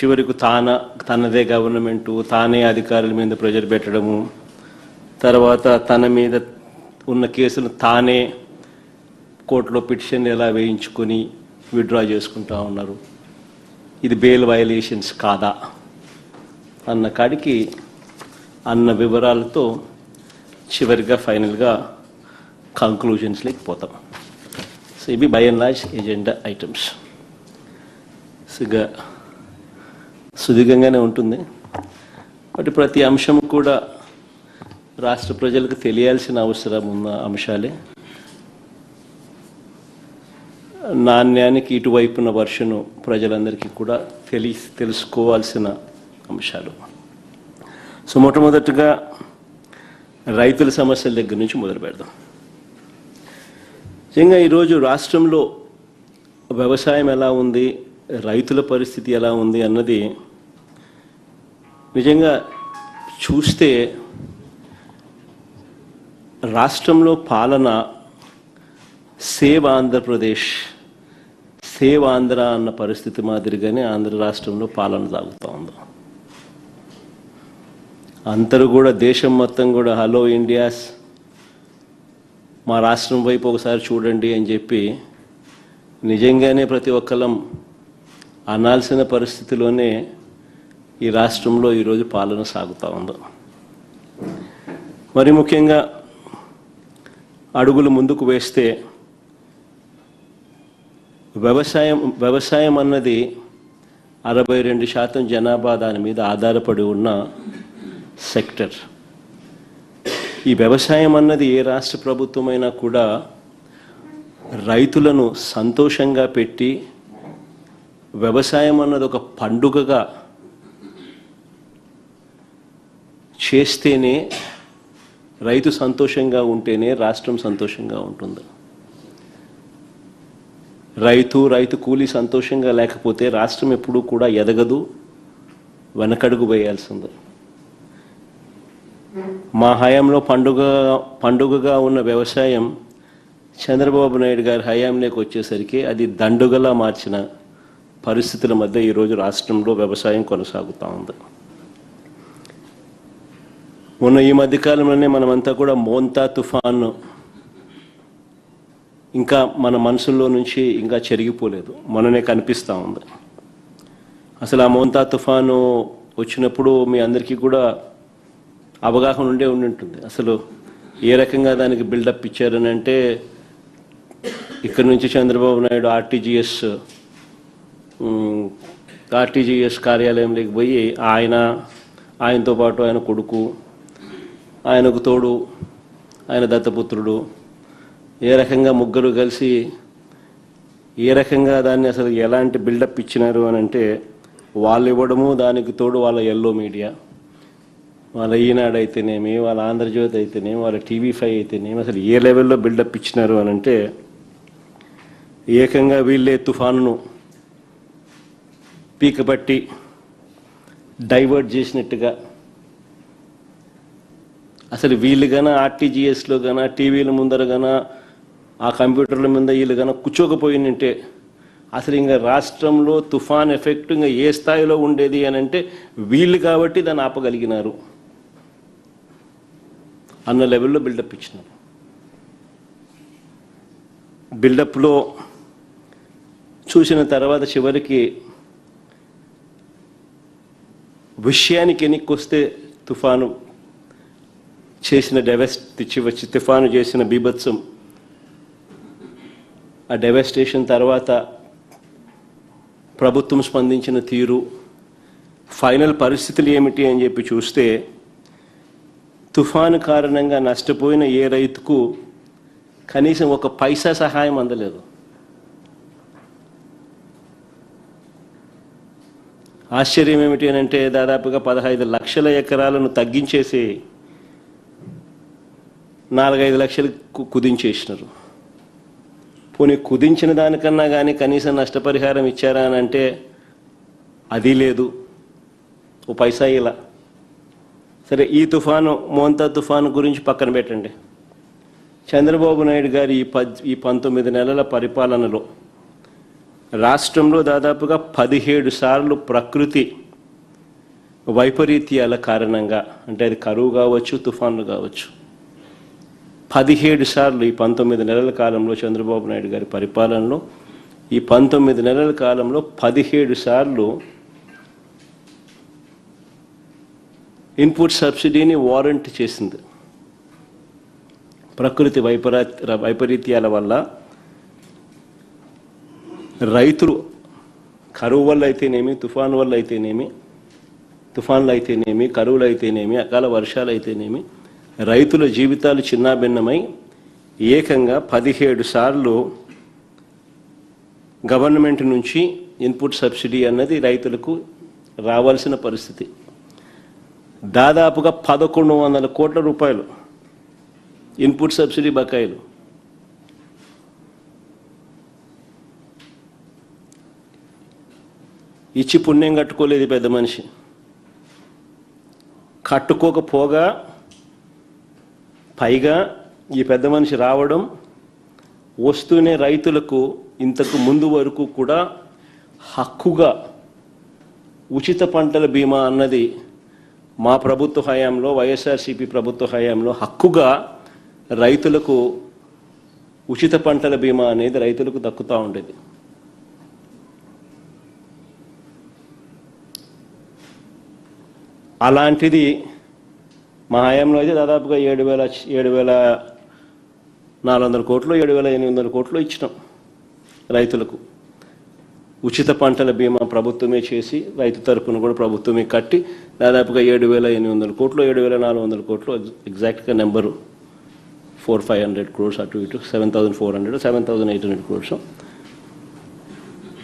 చివరికి తనదే గవర్నమెంటు, తానే అధికారుల మీద ప్రెజర్ పెట్టడము, తర్వాత తన మీద ఉన్న కేసును తానే కోర్టులో పిటిషన్ ఎలా వేయించుకొని విత్డ్రా చేసుకుంటా ఉన్నారు. ఇది బెయిల్ వయలేషన్స్ కాదా అన్న కాడికి అన్న వివరాలతో చివరిగా ఫైనల్గా కంక్లూజన్స్లోకి పోతాం. సో ఇవి by and large agenda items. సుదీర్ఘంగానే ఉంటుంది, బట్ ప్రతి అంశం కూడా రాష్ట్ర ప్రజలకు తెలియాల్సిన అవసరం ఉన్న అంశాలే. నాణ్యానికి ఇటువైపున వర్షను ప్రజలందరికీ కూడా తెలుసుకోవాల్సిన అంశాలు. సో మొట్టమొదటిగా రైతుల సమస్యల దగ్గర నుంచి మొదలు పెడదాం. నిజంగా ఈరోజు రాష్ట్రంలో వ్యవసాయం ఎలా ఉంది, రైతుల పరిస్థితి ఎలా ఉంది అన్నది నిజంగా చూస్తే రాష్ట్రంలో పాలన సేవ్ ఆంధ్రప్రదేశ్, సేవ్ ఆంధ్ర అన్న పరిస్థితి మాదిరిగానే ఆంధ్ర రాష్ట్రంలో పాలన సాగుతూ ఉంది. అందరూ కూడా దేశం మొత్తం కూడా హలో ఇండియాస్, మా రాష్ట్రం వైపు ఒకసారి చూడండి అని చెప్పి నిజంగానే ప్రతి ఒక్కళ్ళం అనాల్సిన పరిస్థితిలోనే ఈ రాష్ట్రంలో ఈరోజు పాలన సాగుతూ ఉంది. మరి ముఖ్యంగా అడుగులు ముందుకు వేస్తే వ్యవసాయం అన్నది 62% జనాభా దాని మీద ఆధారపడి ఉన్న సెక్టర్. ఈ వ్యవసాయం అన్నది ఏ రాష్ట్ర ప్రభుత్వమైనా కూడా రైతులను సంతోషంగా పెట్టి, వ్యవసాయం అన్నది ఒక పండుగగా చేస్తేనే, రైతు సంతోషంగా ఉంటేనే రాష్ట్రం సంతోషంగా ఉంటుంది. రైతు కూలీ సంతోషంగా లేకపోతే రాష్ట్రం ఎప్పుడూ కూడా ఎదగదు, వెనకడుగు వేయాల్సింది. మా హయాంలో పండుగగా ఉన్న వ్యవసాయం చంద్రబాబు నాయుడు గారి హయాంలోకి వచ్చేసరికి అది దండుగలా మార్చిన పరిస్థితుల మధ్య ఈరోజు రాష్ట్రంలో వ్యవసాయం కొనసాగుతూ ఉంది. మొన్న ఈ మధ్యకాలంలోనే మనమంతా కూడా మోంతా తుఫాను ఇంకా మన మనసుల్లో నుంచి ఇంకా చెరిగిపోలేదు, మొన్ననే కనిపిస్తూ ఉంది. అసలు ఆ మోంతా తుఫాను వచ్చినప్పుడు మీ అందరికీ కూడా అవగాహన ఉండి ఉంటుంది. అసలు ఏ రకంగా దానికి బిల్డప్ ఇచ్చారని అంటే, ఇక్కడ నుంచి చంద్రబాబు నాయుడు ఆర్టీజీఎస్ కార్యాలయంలోకి పోయి ఆయనతో పాటు ఆయన కొడుకు, ఆయనకు తోడు ఆయన దత్తపుత్రుడు, ఏ రకంగా ముగ్గురు కలిసి ఏ రకంగా దాన్ని అసలు ఎలాంటి బిల్డప్ ఇచ్చినారు అని అంటే, వాళ్ళు ఇవ్వడము, దానికి తోడు వాళ్ళ ఎల్లో మీడియా, వాళ్ళ ఈనాడు అయితేనేమి, వాళ్ళ ఆంధ్రజ్యోతి అయితేనేమి, వాళ్ళ TV5 అయితేనేమి, అసలు ఏ లెవెల్లో బిల్డప్ ఇచ్చినారు అని అంటే, ఏకంగా వీళ్ళే తుఫానును పీకపట్టి డైవర్ట్ చేసినట్టుగా, అసలు వీళ్ళు గానా ఆర్టీజీఎస్లో గానా టీవీల ముందర గానా ఆ కంప్యూటర్ల మీద వీళ్ళు గానా కూర్చోకపోయినంటే అసలు ఇంకా రాష్ట్రంలో తుఫాన్ ఎఫెక్ట్ ఇంకా ఏ స్థాయిలో ఉండేది అని అంటే, వీళ్ళు కాబట్టి దాన్ని ఆపగలిగినారు అన్న లెవెల్లో బిల్డప్ ఇచ్చినారు. బిల్డప్లో చూసిన తర్వాత చివరికి విషయానికి ఎన్నికొస్తే తుఫాను చేసిన బీభత్సం, ఆ డెవస్టేషన్ తర్వాత ప్రభుత్వం స్పందించిన తీరు, ఫైనల్ పరిస్థితులు ఏమిటి అని చెప్పి చూస్తే, తుఫాను కారణంగా నష్టపోయిన ఏ రైతుకు కనీసం ఒక పైసా సహాయం అందలేదు. ఆశ్చర్యం ఏమిటి అని అంటే, దాదాపుగా 15 లక్షల ఎకరాలను తగ్గించేసి 4-5 లక్షలు కుదించేసినారు. పోనీ కుదించిన దానికన్నా కానీ కనీసం నష్టపరిహారం ఇచ్చారా అని అంటే అది లేదు, ఓ పైసా ఇలా. సరే, ఈ తుఫాను మోంతా తుఫాను గురించి పక్కన పెట్టండి. చంద్రబాబు నాయుడు గారి ఈ 19 నెలల పరిపాలనలో రాష్ట్రంలో దాదాపుగా 17 సార్లు ప్రకృతి వైపరీత్యాల కారణంగా, అంటే అది కరువు కావచ్చు, తుఫాన్లు కావచ్చు, 17 సార్లు ఈ 19 నెలల కాలంలో చంద్రబాబు నాయుడు గారి పరిపాలనలో ఈ 19 నెలల కాలంలో 17 సార్లు ఇన్పుట్ సబ్సిడీని వారంట్ చేసింది. ప్రకృతి వైపరీత్యాల వల్ల రైతులు కరువు వల్ల అయితేనేమి, తుఫాన్లు అయితేనేమి, కరువులు అయితేనేమి, అకాల వర్షాలు అయితేనేమి, రైతుల జీవితాలు చిన్నాభిన్నమై ఏకంగా 17 సార్లు గవర్నమెంట్ నుంచి ఇన్పుట్ సబ్సిడీ అన్నది రైతులకు రావాల్సిన పరిస్థితి. దాదాపుగా 1100 కోట్ల రూపాయలు ఇన్పుట్ సబ్సిడీ బకాయిలు. ఇచ్చి పుణ్యం కట్టుకోలేదు పెద్ద మనిషి. కట్టుకోకపోగా పైగా ఈ పెద్ద మనిషి రావడం, వస్తూనే రైతులకు ఇంతకు ముందు వరకు కూడా హక్కుగా ఉచిత పంటల బీమా అన్నది మా ప్రభుత్వ హయాంలో, వైఎస్ఆర్సీపీ ప్రభుత్వ హయాంలో హక్కుగా రైతులకు ఉచిత పంటల బీమా అనేది రైతులకు దక్కుతూ ఉండేది. అలాంటిది మా హయాంలో అయితే దాదాపుగా 7,400 కోట్లు, 7,800 కోట్లు ఇచ్చినాం రైతులకు. ఉచిత పంటల బీమా ప్రభుత్వమే చేసి రైతు తరపున కూడా ప్రభుత్వమే కట్టి దాదాపుగా 7,800 కోట్లు, 7,400 కోట్లు, ఎగ్జాక్ట్గా నెంబరు 400-500 crores అటు ఇటు, 7,400 7,800 crores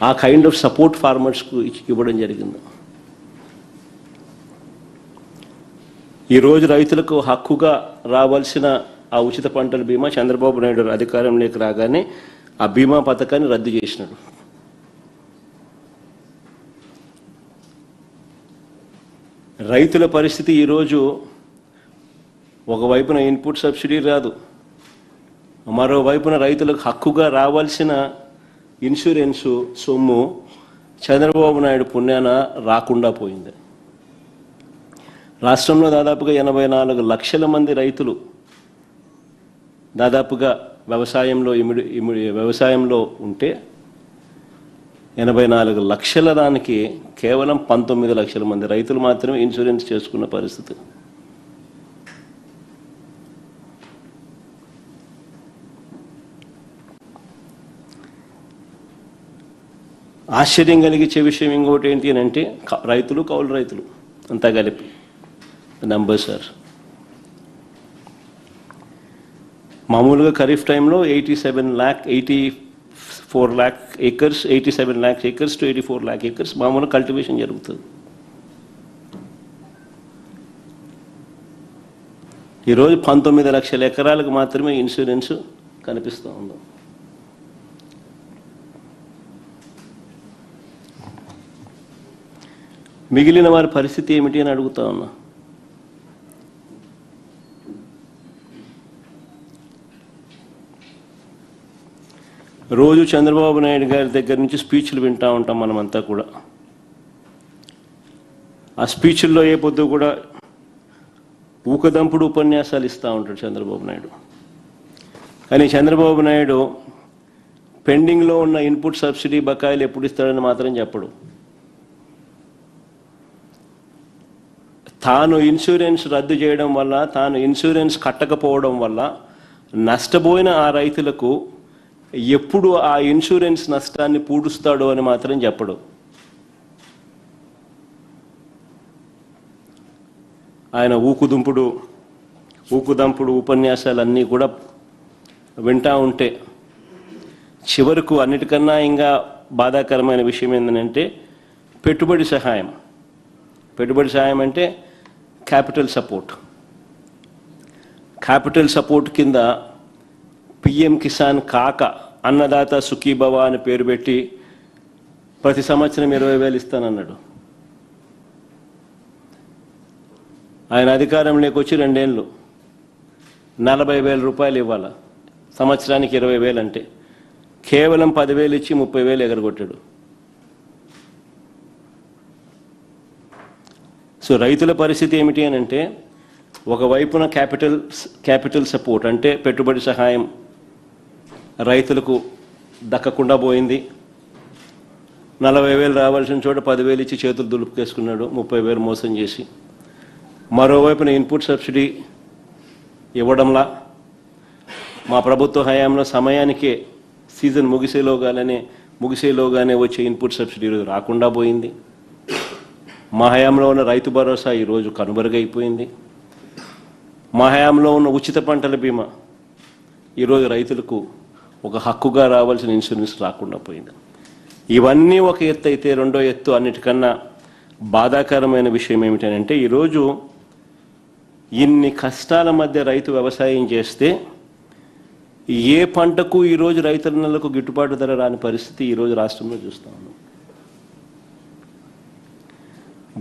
ఆ కైండ్ ఆఫ్ సపోర్ట్ ఫార్మర్స్కు ఇవ్వడం జరిగింది. ఈరోజు రైతులకు హక్కుగా రావాల్సిన ఆ ఉచిత పంటల బీమా చంద్రబాబు నాయుడు అధికారంలోకి రాగానే ఆ బీమా పథకాన్ని రద్దు చేసినాడు. రైతుల పరిస్థితి ఈరోజు ఒకవైపున ఇన్పుట్ సబ్సిడీ రాదు, మరోవైపున రైతులకు హక్కుగా రావాల్సిన ఇన్సూరెన్సు సొమ్ము చంద్రబాబు నాయుడు పుణ్యాన రాకుండా పోయింది. రాష్ట్రంలో దాదాపుగా 84 లక్షల మంది రైతులు దాదాపుగా వ్యవసాయంలో ఉంటే 84 లక్షల దానికి కేవలం 19 లక్షల మంది రైతులు మాత్రమే ఇన్సూరెన్స్ చేసుకున్న పరిస్థితి. ఆశ్చర్యం కలిగించే విషయం ఇంకోటి ఏంటి అని అంటే, రైతులు కౌలు రైతులు అంతా కలిపి నంబర్ సార్ మామూలుగా ఖరీఫ్ టైంలో 84 lakh acres, 87 lakh acres to 84 lakh acres మామూలుగా కల్టివేషన్ జరుగుతుంది. ఈరోజు 19 లక్షల ఎకరాలకు మాత్రమే ఇన్సూరెన్స్ కనిపిస్తూ ఉంది. మిగిలిన వారి పరిస్థితి ఏమిటి అని అడుగుతా ఉన్నా. రోజు చంద్రబాబు నాయుడు గారి దగ్గర నుంచి స్పీచ్లు వింటూ ఉంటాం మనమంతా కూడా. ఆ స్పీచ్ల్లో ఏ పొద్దు కూడా ఊకదంపుడు ఉపన్యాసాలు ఇస్తూ ఉంటాడు చంద్రబాబు నాయుడు. కానీ చంద్రబాబు నాయుడు పెండింగ్లో ఉన్న ఇన్పుట్ సబ్సిడీ బకాయిలు ఎప్పుడు ఇస్తాడని మాత్రం చెప్పడు. తాను ఇన్సూరెన్స్ రద్దు చేయడం వల్ల, తాను ఇన్సూరెన్స్ కట్టకపోవడం వల్ల నష్టపోయిన ఆ రైతులకు ఎప్పుడు ఆ ఇన్సూరెన్స్ నష్టాన్ని పూడుస్తాడో అని మాత్రం చెప్పడు. ఆయన ఊకుదంపుడు ఉపన్యాసాలన్నీ కూడా వింటూ ఉంటే చివరకు అన్నిటికన్నా ఇంకా బాధాకరమైన విషయం ఏంటంటే పెట్టుబడి సహాయం అంటే క్యాపిటల్ సపోర్ట్ కింద పిఎం కిసాన్ కాక అన్నదాత సుఖీభవ అని పేరు పెట్టి ప్రతి సంవత్సరం 20,000 ఇస్తానన్నాడు. ఆయన అధికారంలోకి వచ్చి 2 ఏళ్ళు 40,000 రూపాయలు ఇవ్వాలి, సంవత్సరానికి 20,000 అంటే కేవలం 10,000 ఇచ్చి 30,000 ఎగరగొట్టాడు. సో రైతుల పరిస్థితి ఏమిటి అని అంటే, ఒకవైపున క్యాపిటల్ సపోర్ట్ అంటే పెట్టుబడి సహాయం రైతులకు దక్కకుండా పోయింది. 40,000 రావాల్సిన చోట 10,000 ఇచ్చి చేతులు దులుపుకేసుకున్నాడు, 30,000 మోసం చేసి. మరోవైపున ఇన్పుట్ సబ్సిడీ ఇవ్వడంలా మా ప్రభుత్వ హయాంలో సమయానికే సీజన్ ముగిసేలోగానే వచ్చే ఇన్పుట్ సబ్సిడీ రాకుండా పోయింది. మా హయాంలో ఉన్న రైతు భరోసా ఈరోజు కనుమరుగైపోయింది. మా హయాంలో ఉన్న ఉచిత పంటల బీమా ఈరోజు రైతులకు ఒక హక్కుగా రావాల్సిన ఇన్సూరెన్స్ రాకుండా పోయింది. ఇవన్నీ ఒక ఎత్తు అయితే, రెండో ఎత్తు అన్నిటికన్నా బాధాకరమైన విషయం ఏమిటంటే, ఈరోజు ఇన్ని కష్టాల మధ్య రైతు వ్యవసాయం చేస్తే ఏ పంటకు ఈరోజు రైతులకు గిట్టుబాటు ధర రాని పరిస్థితి ఈరోజు రాష్ట్రంలో చూస్తా ఉన్నాం.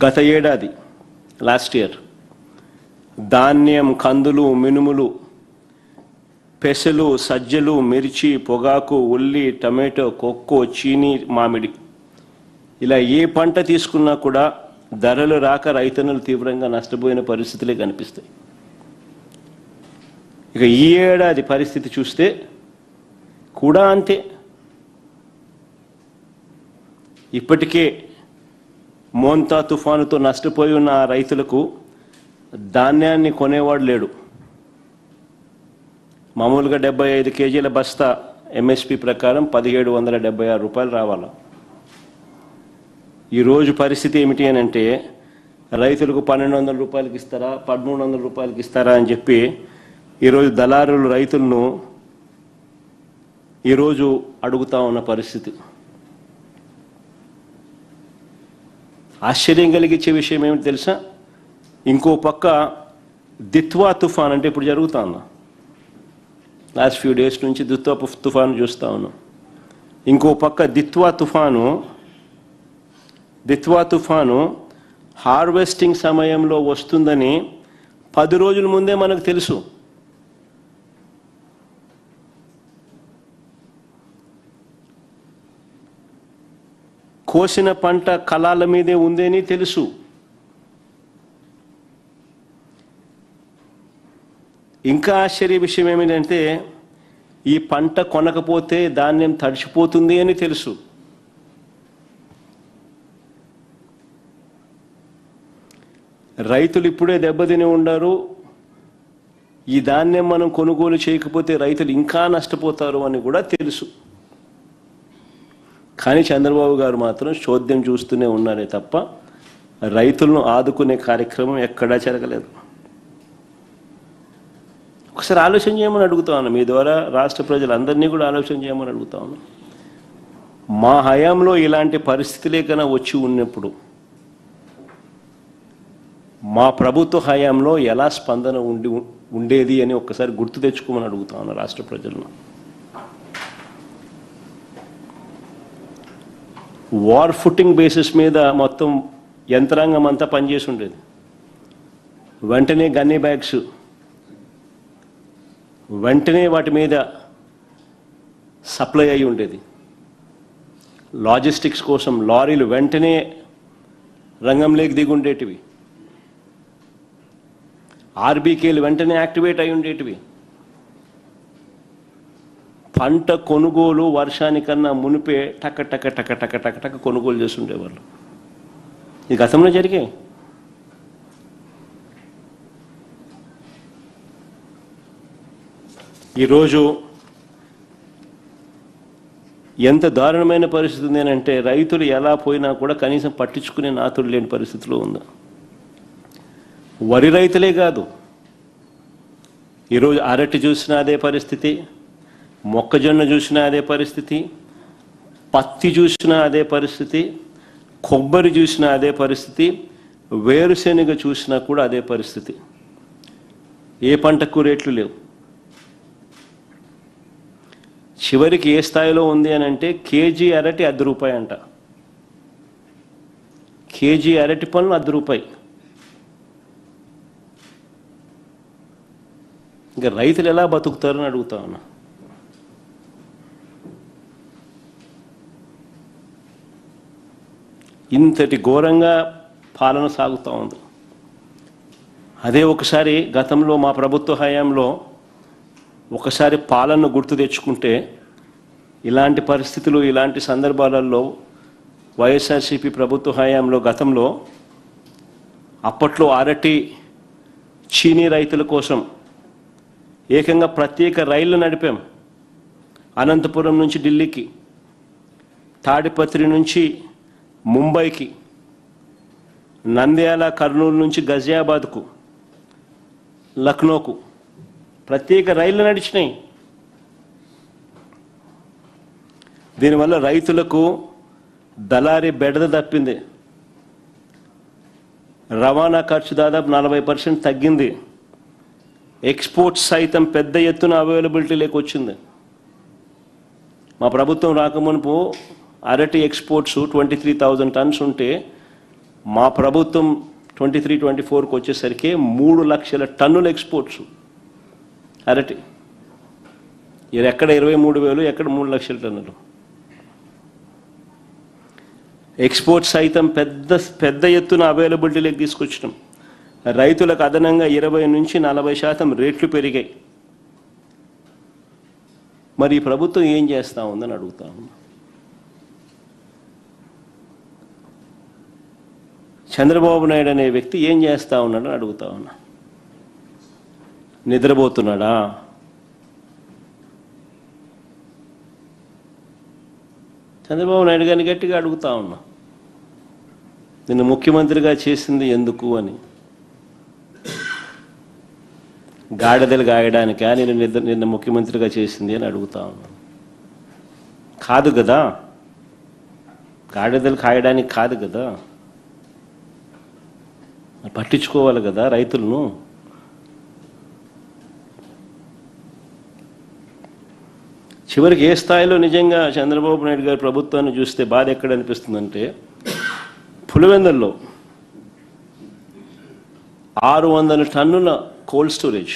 గత ఏడాది లాస్ట్ ఇయర్ ధాన్యం, కందులు, మినుములు, పెసలు, సజ్జలు, మిర్చి, పొగాకు, ఉల్లి, టమాటో, కొక్కో, చీనీ, మామిడి ఇలా ఏ పంట తీసుకున్నా కూడా ధరలు రాక రైతన్నలు తీవ్రంగా నష్టపోయిన పరిస్థితులే కనిపిస్తాయి. ఇక ఈ ఏడాది పరిస్థితి చూస్తే కూడా అంతే. ఇప్పటికే మోంతా తుఫానుతో నష్టపోయి ఉన్న ఆ రైతులకు ధాన్యాన్ని కొనేవాడు లేడు. మామూలుగా 75 కేజీల బస్తా ఎంఎస్పి ప్రకారం 1,776 రూపాయలు రావాలి. ఈరోజు పరిస్థితి ఏమిటి అని అంటే, రైతులకు 1,200 రూపాయలకి ఇస్తారా, 1,300 రూపాయలకి ఇస్తారా అని చెప్పి ఈరోజు దళారులు రైతులను ఈరోజు అడుగుతా ఉన్న పరిస్థితి. ఆశ్చర్యం కలిగించే విషయం ఏమిటి తెలుసా? ఇంకో పక్క దిత్వా తుఫాన్ అంటే ఇప్పుడు జరుగుతా ఉన్నా, లాస్ట్ ఫ్యూ డేస్ నుంచి దిత్వా తుఫాను చూస్తూ ఉన్నాం. ఇంకో పక్క దిత్వా తుఫాను హార్వెస్టింగ్ సమయంలో వస్తుందని 10 రోజుల ముందే మనకు తెలుసు. కోసిన పంట కళాల మీదే ఉందని తెలుసు. ఇంకా ఆశ్చర్య విషయం ఏమిటంటే, ఈ పంట కొనకపోతే ధాన్యం తడిచిపోతుంది అని తెలుసు. రైతులు ఇప్పుడే దెబ్బతిని ఉండారు. ఈ ధాన్యం మనం కొనుగోలు చేయకపోతే రైతులు ఇంకా నష్టపోతారు అని కూడా తెలుసు. కానీ చంద్రబాబు గారు మాత్రం చోద్యం చూస్తూనే ఉన్నారే తప్ప రైతులను ఆదుకునే కార్యక్రమం ఎక్కడా జరగలేదు. ఒకసారి ఆలోచన చేయమని అడుగుతా ఉన్నాను. మీ ద్వారా రాష్ట్ర ప్రజలందరినీ కూడా ఆలోచన చేయమని అడుగుతా ఉన్నాను. మా హయాంలో ఇలాంటి పరిస్థితులే కన్నా వచ్చి ఉన్నప్పుడు మా ప్రభుత్వ హయాంలో ఎలా స్పందన ఉండేది అని ఒక్కసారి గుర్తు తెచ్చుకోమని అడుగుతా ఉన్నాను రాష్ట్ర ప్రజలను. వార్ ఫుటింగ్ బేసిస్ మీద మొత్తం యంత్రాంగం అంతా పనిచేసి ఉండేది. వెంటనే గన్నీ బ్యాగ్స్, వెంటనే వాటి మీద సప్లై అయి ఉండేది. లాజిస్టిక్స్ కోసం లారీలు వెంటనే రంగంలోకి దిగి ఉండేటివి. ఆర్బీకేలు వెంటనే యాక్టివేట్ అయి ఉండేటివి. పంట కొనుగోలు వర్షానికన్నా మునిపే టక టక టక టక టక టక కొనుగోలు చేస్తుండేవాళ్ళు. ఇది గతంలో జరిగాయి. ఈరోజు ఎంత దారుణమైన పరిస్థితి ఉంది అంటే, రైతులు ఎలా పోయినా కూడా కనీసం పట్టించుకునే నాతుడు లేని పరిస్థితిలో ఉంది. వరి రైతులే కాదు, ఈరోజు అరటి చూసినా అదే పరిస్థితి, మొక్కజొన్న చూసినా అదే పరిస్థితి, పత్తి చూసినా అదే పరిస్థితి, కొబ్బరి చూసినా అదే పరిస్థితి, వేరుశెనగ చూసినా కూడా అదే పరిస్థితి. ఏ పంటకు రేట్లు లేవు. చివరికి ఏ స్థాయిలో ఉంది అని అంటే, కేజీ అరటి ₹10 అంట. కేజీ అరటి పళ్ళు ₹10. ఇంకా రైతులు ఎలా బతుకుతారని అడుగుతా ఉన్నా. ఇంతటి ఘోరంగా పాలన సాగుతూ ఉంది. అదే ఒకసారి గతంలో మా ప్రభుత్వ హయాంలో ఒకసారి పాలనను గుర్తు తెచ్చుకుంటే ఇలాంటి పరిస్థితులు ఇలాంటి సందర్భాలలో వైఎస్ఆర్సీపీ ప్రభుత్వ హయాంలో గతంలో అప్పట్లో అరటి చీనీ రైతుల కోసం ఏకంగా ప్రత్యేక రైళ్లు నడిపాం. అనంతపురం నుంచి ఢిల్లీకి, తాడిపత్రి నుంచి ముంబైకి, నంద్యాల కర్నూలు నుంచి గజియాబాద్కు, లక్నోకు ప్రత్యేక రైళ్లు నడిచినాయి. దీనివల్ల రైతులకు దళారీ బెడద తప్పింది. రవాణా ఖర్చు దాదాపు 40% తగ్గింది. ఎక్స్పోర్ట్స్ సైతం పెద్ద ఎత్తున అవైలబిలిటీ లేకొచ్చింది. మా ప్రభుత్వం రాకమునుపు అరటి ఎక్స్పోర్ట్స్ 23,000 టన్స్ ఉంటే మా ప్రభుత్వం 23-24కి వచ్చేసరికి 3 లక్షల టన్నుల ఎక్స్పోర్ట్స్ అరటి. ఇది ఎక్కడ 23,000, ఎక్కడ 3 లక్షల టన్నులు. ఎక్స్పోర్ట్స్ సైతం పెద్ద ఎత్తున అవైలబిలిటీలోకి తీసుకొచ్చినాం. రైతులకు అదనంగా 20 నుంచి 40% రేట్లు పెరిగాయి. మరి ఈ ప్రభుత్వం ఏం చేస్తూ ఉందని అడుగుతా ఉన్నా. చంద్రబాబు నాయుడు అనే వ్యక్తి ఏం చేస్తూ ఉన్నాడని అడుగుతా ఉన్నా. నిద్రపోతున్నాడా? చంద్రబాబు నాయుడు గారిని గట్టిగా అడుగుతా ఉన్నా, నిన్ను ముఖ్యమంత్రిగా చేసింది ఎందుకు అని. గాడిదలు గాయడానికా నిన్ను ముఖ్యమంత్రిగా చేసింది అని అడుగుతా ఉన్నాను. కాదు కదా, గాడిదలు కాయడానికి కాదు కదా, పట్టించుకోవాలి కదా రైతులను. చివరికి ఏ స్థాయిలో నిజంగా చంద్రబాబు నాయుడు గారి ప్రభుత్వాన్ని చూస్తే బాధ ఎక్కడ అనిపిస్తుందంటే, పులివెందుల్లో 600 టన్నుల కోల్డ్ స్టోరేజ్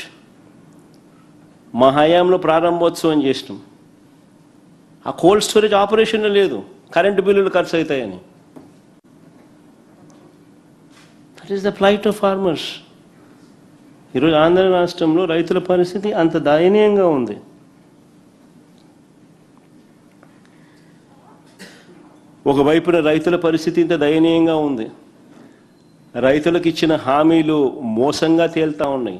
మా హయాంలో ప్రారంభోత్సవం చేసినాం. ఆ కోల్డ్ స్టోరేజ్ ఆపరేషన్ లేదు, కరెంటు బిల్లులు ఖర్చు అవుతాయని. That is the flight of farmers. ఈరోజు ఆంధ్ర రాష్ట్రంలో రైతుల పరిస్థితి అంత దయనీయంగా ఉంది. ఒకవైపున రైతుల పరిస్థితి ఇంత దయనీయంగా ఉంది. రైతులకు ఇచ్చిన హామీలు మోసంగా తేలుతూ ఉన్నాయి.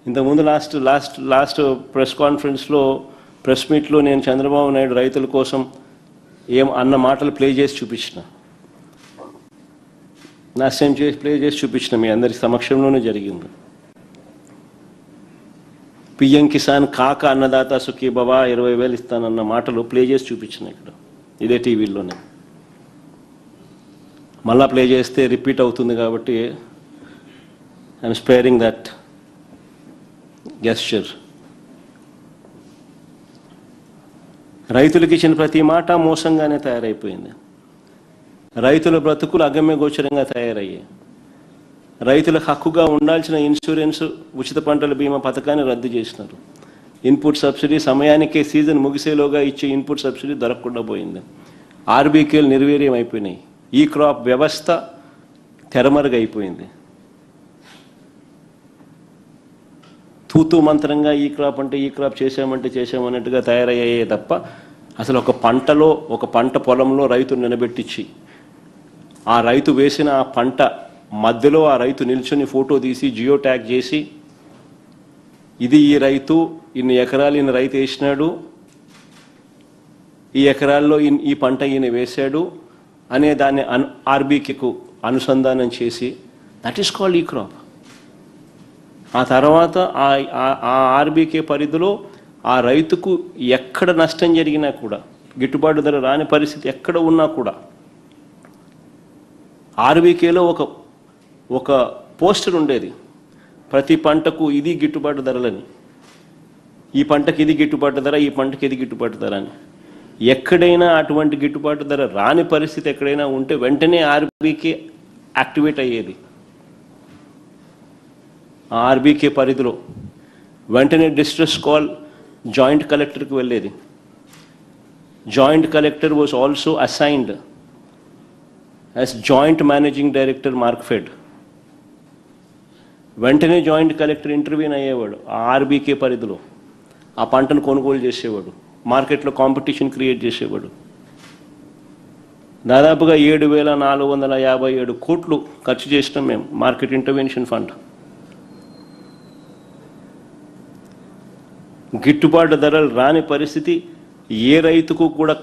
ఇంతకుముందు లాస్ట్ ప్రెస్ కాన్ఫరెన్స్లో, ప్రెస్ మీట్లో నేను చంద్రబాబు నాయుడు రైతుల కోసం అన్న మాటలు ప్లే చేసి చూపించిన, నాశనం చేసి ప్లే చేసి చూపించిన, మీ అందరి సమక్షంలోనే జరిగింది. పిఎం కిసాన్ కాక అన్నదాత సుఖీ బాబా 20,000 ఇస్తానన్న మాటలు ప్లే చేసి చూపించిన ఇక్కడ ఇదే టీవీలోనే. మళ్ళా ప్లే చేస్తే రిపీట్ అవుతుంది కాబట్టి ఐఎమ్ స్పేరింగ్ దట్ గెస్చర్. రైతులకు ఇచ్చిన ప్రతి మాట మోసంగానే తయారైపోయింది. రైతుల బ్రతుకులు అగమ్య గోచరంగా తయారయ్యాయి. రైతులకు హక్కుగా ఉండాల్సిన ఇన్సూరెన్స్, ఉచిత పంటల బీమా పథకాన్ని రద్దు చేసినారు. ఇన్పుట్ సబ్సిడీ సమయానికే సీజన్ ముగిసేలోగా ఇచ్చే ఇన్పుట్ సబ్సిడీ దొరకకుండా పోయింది. ఆర్బీకేలు నిర్వీర్యం అయిపోయినాయి. ఈ క్రాప్ వ్యవస్థ తెరమరుగైపోయింది. తూతూ మంత్రంగా ఈ క్రాప్ చేసామన్నట్టుగా తయారయ్యాయే తప్ప అసలు ఒక పంట పొలంలో రైతును నిలబెట్టించి ఆ రైతు వేసిన ఆ పంట మధ్యలో ఆ రైతు నిల్చొని ఫోటో తీసి జియో ట్యాగ్ చేసి, ఇది ఈ రైతు, ఇన్ని ఎకరాలు ఈయన రైతు వేసినాడు, ఈ ఎకరాల్లో ఈ పంట ఈయన వేశాడు అనే దాన్ని ఆర్బీకేకు అనుసంధానం చేసి, దట్ ఈస్ కాల్డ్ ఈ క్రాప్. ఆ తర్వాత ఆ ఆర్బీకే పరిధిలో ఆ రైతుకు ఎక్కడ నష్టం జరిగినా కూడా, గిట్టుబాటు ధర రాని పరిస్థితి ఎక్కడ ఉన్నా కూడా, ఆర్బీకేలో ఒక పోస్టర్ ఉండేది, ప్రతి పంటకు ఇది గిట్టుబాటు ధరలని, ఈ పంటకి ఇది గిట్టుబాటు ధర, ఈ పంటకి ఇది గిట్టుబాటు ధర అని. ఎక్కడైనా అటువంటి గిట్టుబాటు ధర రాని పరిస్థితి ఎక్కడైనా ఉంటే వెంటనే ఆర్బీకే యాక్టివేట్ అయ్యేది. ఆ ఆర్బీకే పరిధిలో వెంటనే డిస్ట్రెస్ కాల్ జాయింట్ కలెక్టర్కి వెళ్ళేది. Joint collector was also assigned as joint managing director Markfed. వెంటనే జాయింట్ కలెక్టర్ ఇంటర్వ్యూన్ అయ్యేవాడు ఆ ఆర్బీకే పరిధిలో, ఆ పంటను కొనుగోలు చేసేవాడు, మార్కెట్లో కాంపిటీషన్ క్రియేట్ చేసేవాడు. దాదాపుగా 7,457 కోట్లు ఖర్చు చేసినాం మేము మార్కెట్ ఇంటర్వెన్షన్ ఫండ్. గిట్టుబాటు ధరలు రాని పరిస్థితి ఏ రైతుకు కూడా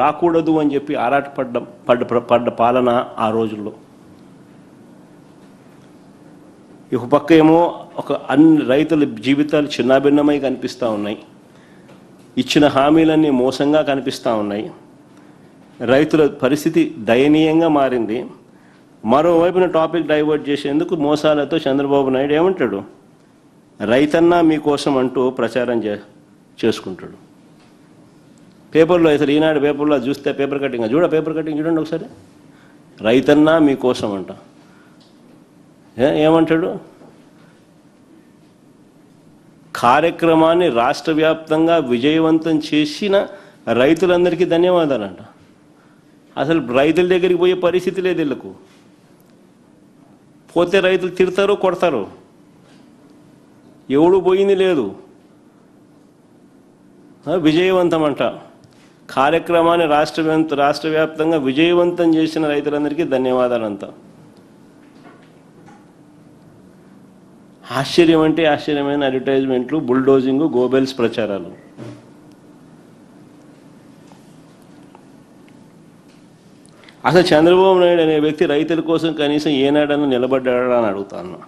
రాకూడదు అని చెప్పి పడ్డ పాలన ఆ రోజుల్లో. ఒక పక్క ఏమో అన్ని రైతుల జీవితాలు చిన్నాభిన్నమై కనిపిస్తూ ఉన్నాయి, ఇచ్చిన హామీలన్నీ మోసంగా కనిపిస్తూ ఉన్నాయి, రైతుల పరిస్థితి దయనీయంగా మారింది. మరోవైపున టాపిక్ డైవర్ట్ చేసేందుకు మోసాలతో చంద్రబాబు నాయుడు ఏమంటాడు, రైతన్నా మీకోసం అంటూ ప్రచారం చేసుకుంటాడు. పేపర్లో అసలు ఈనాడు పేపర్లో చూస్తే పేపర్ కటింగ్ చూడండి ఒకసారి, రైతన్నా మీకోసం అంట. ఏమంటాడు, కార్యక్రమాన్ని రాష్ట్ర వ్యాప్తంగా విజయవంతం చేసిన రైతులందరికీ ధన్యవాదాలంట. అసలు రైతుల దగ్గరికి పోయే పరిస్థితి లేదు వీళ్ళకు. పోతే రైతులు తిడతారు, కొడతారు, ఎవడు పోయింది లేదు. విజయవంతం అంట, కార్యక్రమాన్ని రాష్ట్ర వ్యాప్తంగా విజయవంతం చేసిన రైతులందరికీ ధన్యవాదాలంట. ఆశ్చర్యం అంటే ఆశ్చర్యమైన అడ్వర్టైజ్మెంట్లు, బుల్డోజింగ్, గోబెల్స్ ప్రచారాలు. అసలు చంద్రబాబు నాయుడు అనే వ్యక్తి రైతుల కోసం కనీసం ఏనాడన్నా నిలబడ్డాడా అని అడుగుతాను.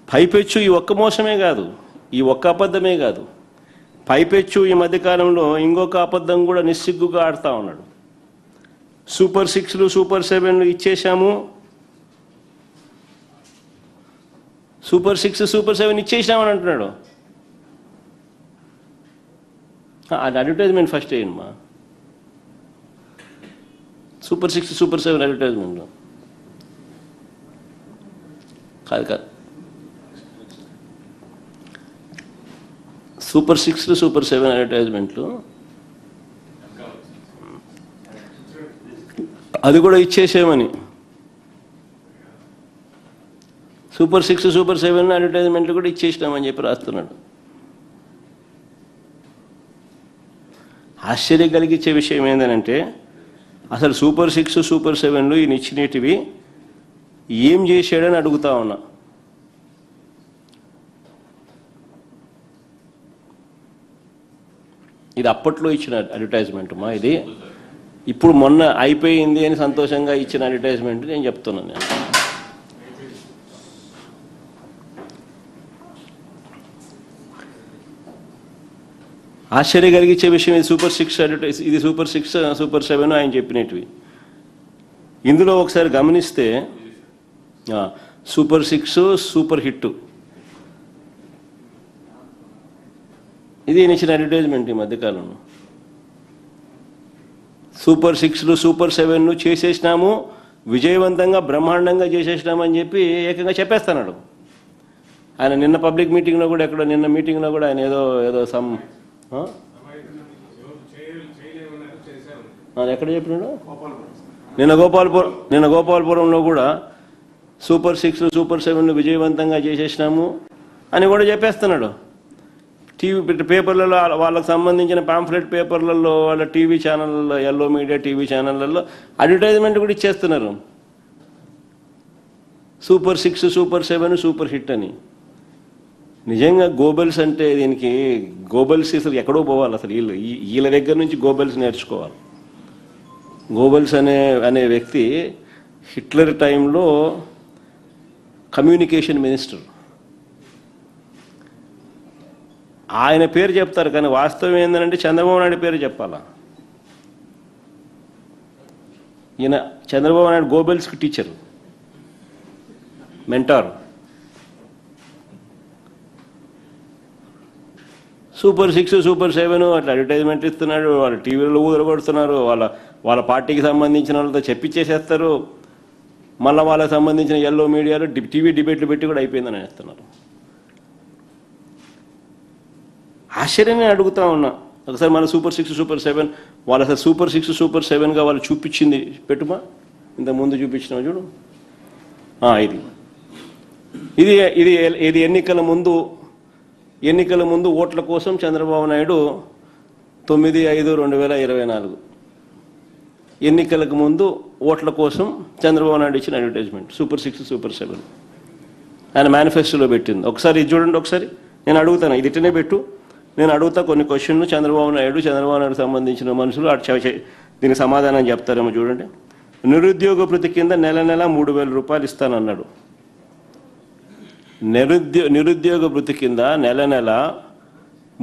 పైపెచ్చు ఈ ఒక్క మోసమే కాదు, ఈ ఒక్క అబద్ధమే కాదు, పైపెచ్చు ఈ మధ్యకాలంలో ఇంకొక అబద్ధం కూడా నిస్సిగ్గుగా ఆడుతూ ఉన్నాడు. సూపర్ 6లు సూపర్ 7లు ఇచ్చేసాము, సూపర్ 6 సూపర్ 7 ఇచ్చేసామని అంటున్నాడు. అది అడ్వర్టైజ్మెంట్ ఫస్ట్ వేయండి సూపర్ 6 సూపర్ 7 అడ్వర్టైజ్మెంట్ కాదు. సూపర్ 6లు సూపర్ 7 అడ్వర్టైజ్మెంట్లు అది కూడా ఇచ్చేసేమని. సూపర్ 6 సూపర్ 7 అడ్వర్టైజ్మెంట్లు కూడా ఇచ్చేసినామని చెప్పి రాస్తున్నాడు. ఆశ్చర్యం కలిగించే విషయం ఏంటంటే అసలు సూపర్ 6 సూపర్ 7లు ఈయన ఇచ్చినటివి ఏం చేశాడని అడుగుతా ఉన్నా. ఇది అప్పట్లో ఇచ్చిన అడ్వర్టైజ్మెంట్ ఇది ఇప్పుడు మొన్న అయిపోయింది అని సంతోషంగా ఇచ్చిన అడ్వర్టైజ్మెంట్ నేను చెప్తున్నాను. నేను ఆశ్చర్యం కలిగించే విషయం ఇది సూపర్ 6 అడ్వర్టైజ్, ఇది సూపర్ 6 సూపర్ 7 ఆయన చెప్పినవి. ఇందులో ఒకసారి గమనిస్తే సూపర్ 6 సూపర్ హిట్ ఇది ఇచ్చిన అడ్వర్టైజ్మెంట్ ఈ మధ్యకాలంలో. సూపర్ 6లు సూపర్ 7లు చేసేసినాము, విజయవంతంగా బ్రహ్మాండంగా చేసేసినామని చెప్పి ఏకంగా చెప్పేస్తున్నాడు ఆయన. నిన్న పబ్లిక్ మీటింగ్లో కూడా నిన్న మీటింగ్లో కూడా ఆయన ఏదో సమ్ ఎక్కడ చెప్పినాడు, నిన్న గోపాలపురంలో కూడా సూపర్ 6లు సూపర్ 7లు విజయవంతంగా చేసేసినాము అని కూడా చెప్పేస్తున్నాడు. టీవీ పేపర్లలో వాళ్ళకు సంబంధించిన పాంఫ్లెట్ పేపర్లలో, వాళ్ళ టీవీ ఛానళ్ళలో, ఎల్లో మీడియా టీవీ ఛానళ్ళల్లో అడ్వర్టైజ్మెంట్ కూడా ఇచ్చేస్తున్నారు. సూపర్ 6 సూపర్ 7 సూపర్ హిట్ అని. నిజంగా గోబెల్స్ అంటే దీనికి గోబెల్స్ అసలు ఎక్కడో పోవాలి. అసలు వీళ్ళ దగ్గర నుంచి గోబెల్స్ నేర్చుకోవాలి. గోబెల్స్ అనే వ్యక్తి హిట్లర్ టైంలో కమ్యూనికేషన్ మినిస్టర్. ఆయన పేరు చెప్తారు కానీ వాస్తవం ఏంటంటే చంద్రబాబు నాయుడు పేరు చెప్పాలా. ఈయన చంద్రబాబు నాయుడు గోబెల్స్కి టీచరు, మెంటార్. సూపర్ 6 సూపర్ 7 అట్లా అడ్వర్టైజ్మెంట్ ఇస్తున్నాడు, వాళ్ళ టీవీలో ఊదరగొడుతున్నారు, వాళ్ళ పార్టీకి సంబంధించిన వాళ్ళతో చెప్పించేసేస్తారు. మళ్ళీ వాళ్ళకి సంబంధించిన ఎల్లో మీడియాలో టీవీ డిబేట్లు పెట్టి కూడా అయిపోయిందని అనేస్తున్నారు. ఆశ్చర్యమే అడుగుతా ఉన్నా. ఒకసారి మన సూపర్ 6 సూపర్ 7 వాళ్ళు అసలు సూపర్ 6 సూపర్ 7గా వాళ్ళు చూపించింది పెట్టుమా, ఇంతకుముందు చూపించినావు చూడు. ఇది ఇది ఇది ఎన్నికల ముందు ఓట్ల కోసం చంద్రబాబు నాయుడు 9/5/2024 ఎన్నికలకు ముందు ఓట్ల కోసం చంద్రబాబు నాయుడు ఇచ్చిన అడ్వర్టైజ్మెంట్ సూపర్ 6 సూపర్ 7 ఆయన మేనిఫెస్టోలో పెట్టింది. ఒకసారి ఇది చూడండి. ఒకసారి నేను అడుగుతాను, ఇది ఇట్టనే పెట్టు, నేను అడుగుతా కొన్ని క్వశ్చన్లు. చంద్రబాబు నాయుడు సంబంధించిన మనుషులు దీనికి సమాధానం చెప్తారేమో చూడండి. నిరుద్యోగ భృతి కింద నెల 3,000 రూపాయలు ఇస్తానన్నాడు. నిరుద్యోగ భృతి కింద నెల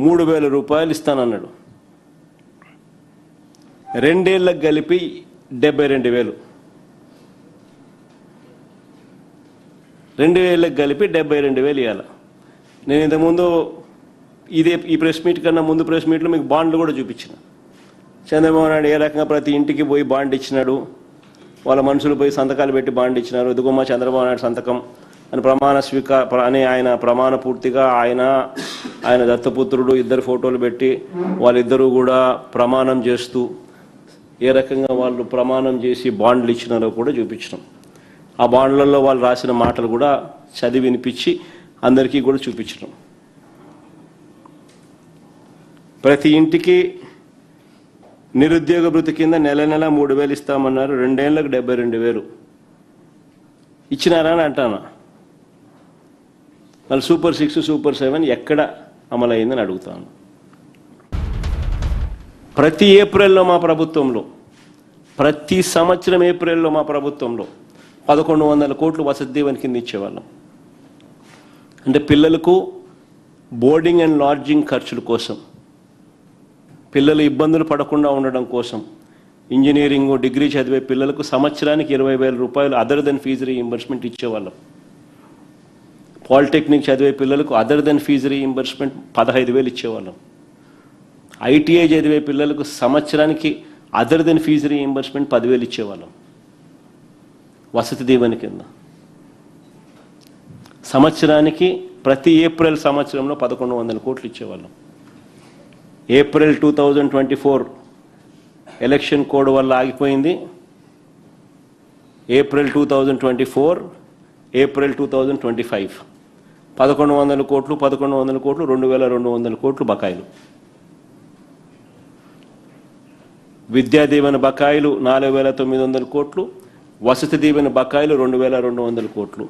3,000 రూపాయలు ఇస్తానన్నాడు. 2 ఏళ్ళకి కలిపి 72,000. 2 ఏళ్ళకి కలిపి 72,000 ఇవ్వాలి. నేను ఇంతకుముందు ఈ ప్రెస్ మీట్ కన్నా ముందు ప్రెస్ మీట్లో మీకు బాండ్లు కూడా చూపించిన. చంద్రబాబు నాయుడు ఏ రకంగా ప్రతి ఇంటికి పోయి బాండ్ ఇచ్చినాడు, వాళ్ళ మనుషులు పోయి సంతకాలు పెట్టి బాండ్ ఇచ్చినారు. ఇదిగోమా చంద్రబాబు నాయుడు సంతకం అని ఆయన ప్రమాణ పూర్తిగా ఆయన దత్తపుత్రుడు ఇద్దరు ఫోటోలు పెట్టి వాళ్ళిద్దరూ కూడా ప్రమాణం చేస్తూ ఏ రకంగా వాళ్ళు ప్రమాణం చేసి బాండ్లు ఇచ్చినారో కూడా చూపించినాం. ఆ బాండ్లలో వాళ్ళు రాసిన మాటలు కూడా చదివి వినిపించి అందరికీ కూడా చూపించినాం. ప్రతి ఇంటికి నిరుద్యోగ భృతి కింద నెల 3,000 ఇస్తామన్నారు. 2 ఏళ్ళకు 72,000 ఇచ్చినారా అని అంటాను. మళ్ళీ సూపర్ 6 సూపర్ 7 ఎక్కడ అమలైందని అడుగుతాను. ప్రతి ఏప్రిల్లో మా ప్రభుత్వంలో, ప్రతి సంవత్సరం ఏప్రిల్లో మా ప్రభుత్వంలో 1,100 కోట్లు వసతి దీవెన కింద ఇచ్చేవాళ్ళం. అంటే పిల్లలకు బోర్డింగ్ అండ్ లాడ్జింగ్ ఖర్చుల కోసం, పిల్లలు ఇబ్బందులు పడకుండా ఉండడం కోసం, ఇంజనీరింగ్ డిగ్రీ చదివే పిల్లలకు సంవత్సరానికి 20,000 రూపాయలు అదర్ దెన్ ఫీజు రీఇంబర్స్మెంట్ ఇచ్చేవాళ్ళం. పాలిటెక్నిక్ చదివే పిల్లలకు అదర్ దెన్ ఫీజు రీఇంబర్స్మెంట్ 15,000 ఇచ్చేవాళ్ళం. ఐటీఐ చదివే పిల్లలకు సంవత్సరానికి అదర్ దెన్ ఫీజు రీఇంబర్స్మెంట్ 10,000 ఇచ్చేవాళ్ళం వసతి దీవెన కింద. సంవత్సరానికి ప్రతి ఏప్రిల్ సంవత్సరంలో 1,100 కోట్లు ఇచ్చేవాళ్ళం. ఏప్రిల్ 2024 ఎలక్షన్ కోడ్ వల్ల ఆగిపోయింది. ఏప్రిల్ 2024 ఏప్రిల్ 2025 1,100 కోట్లు 2,200 కోట్లు బకాయిలు. విద్యా దీవెన బకాయిలు 4,900 కోట్లు, వసతి దీవెన బకాయిలు 2,200 కోట్లు.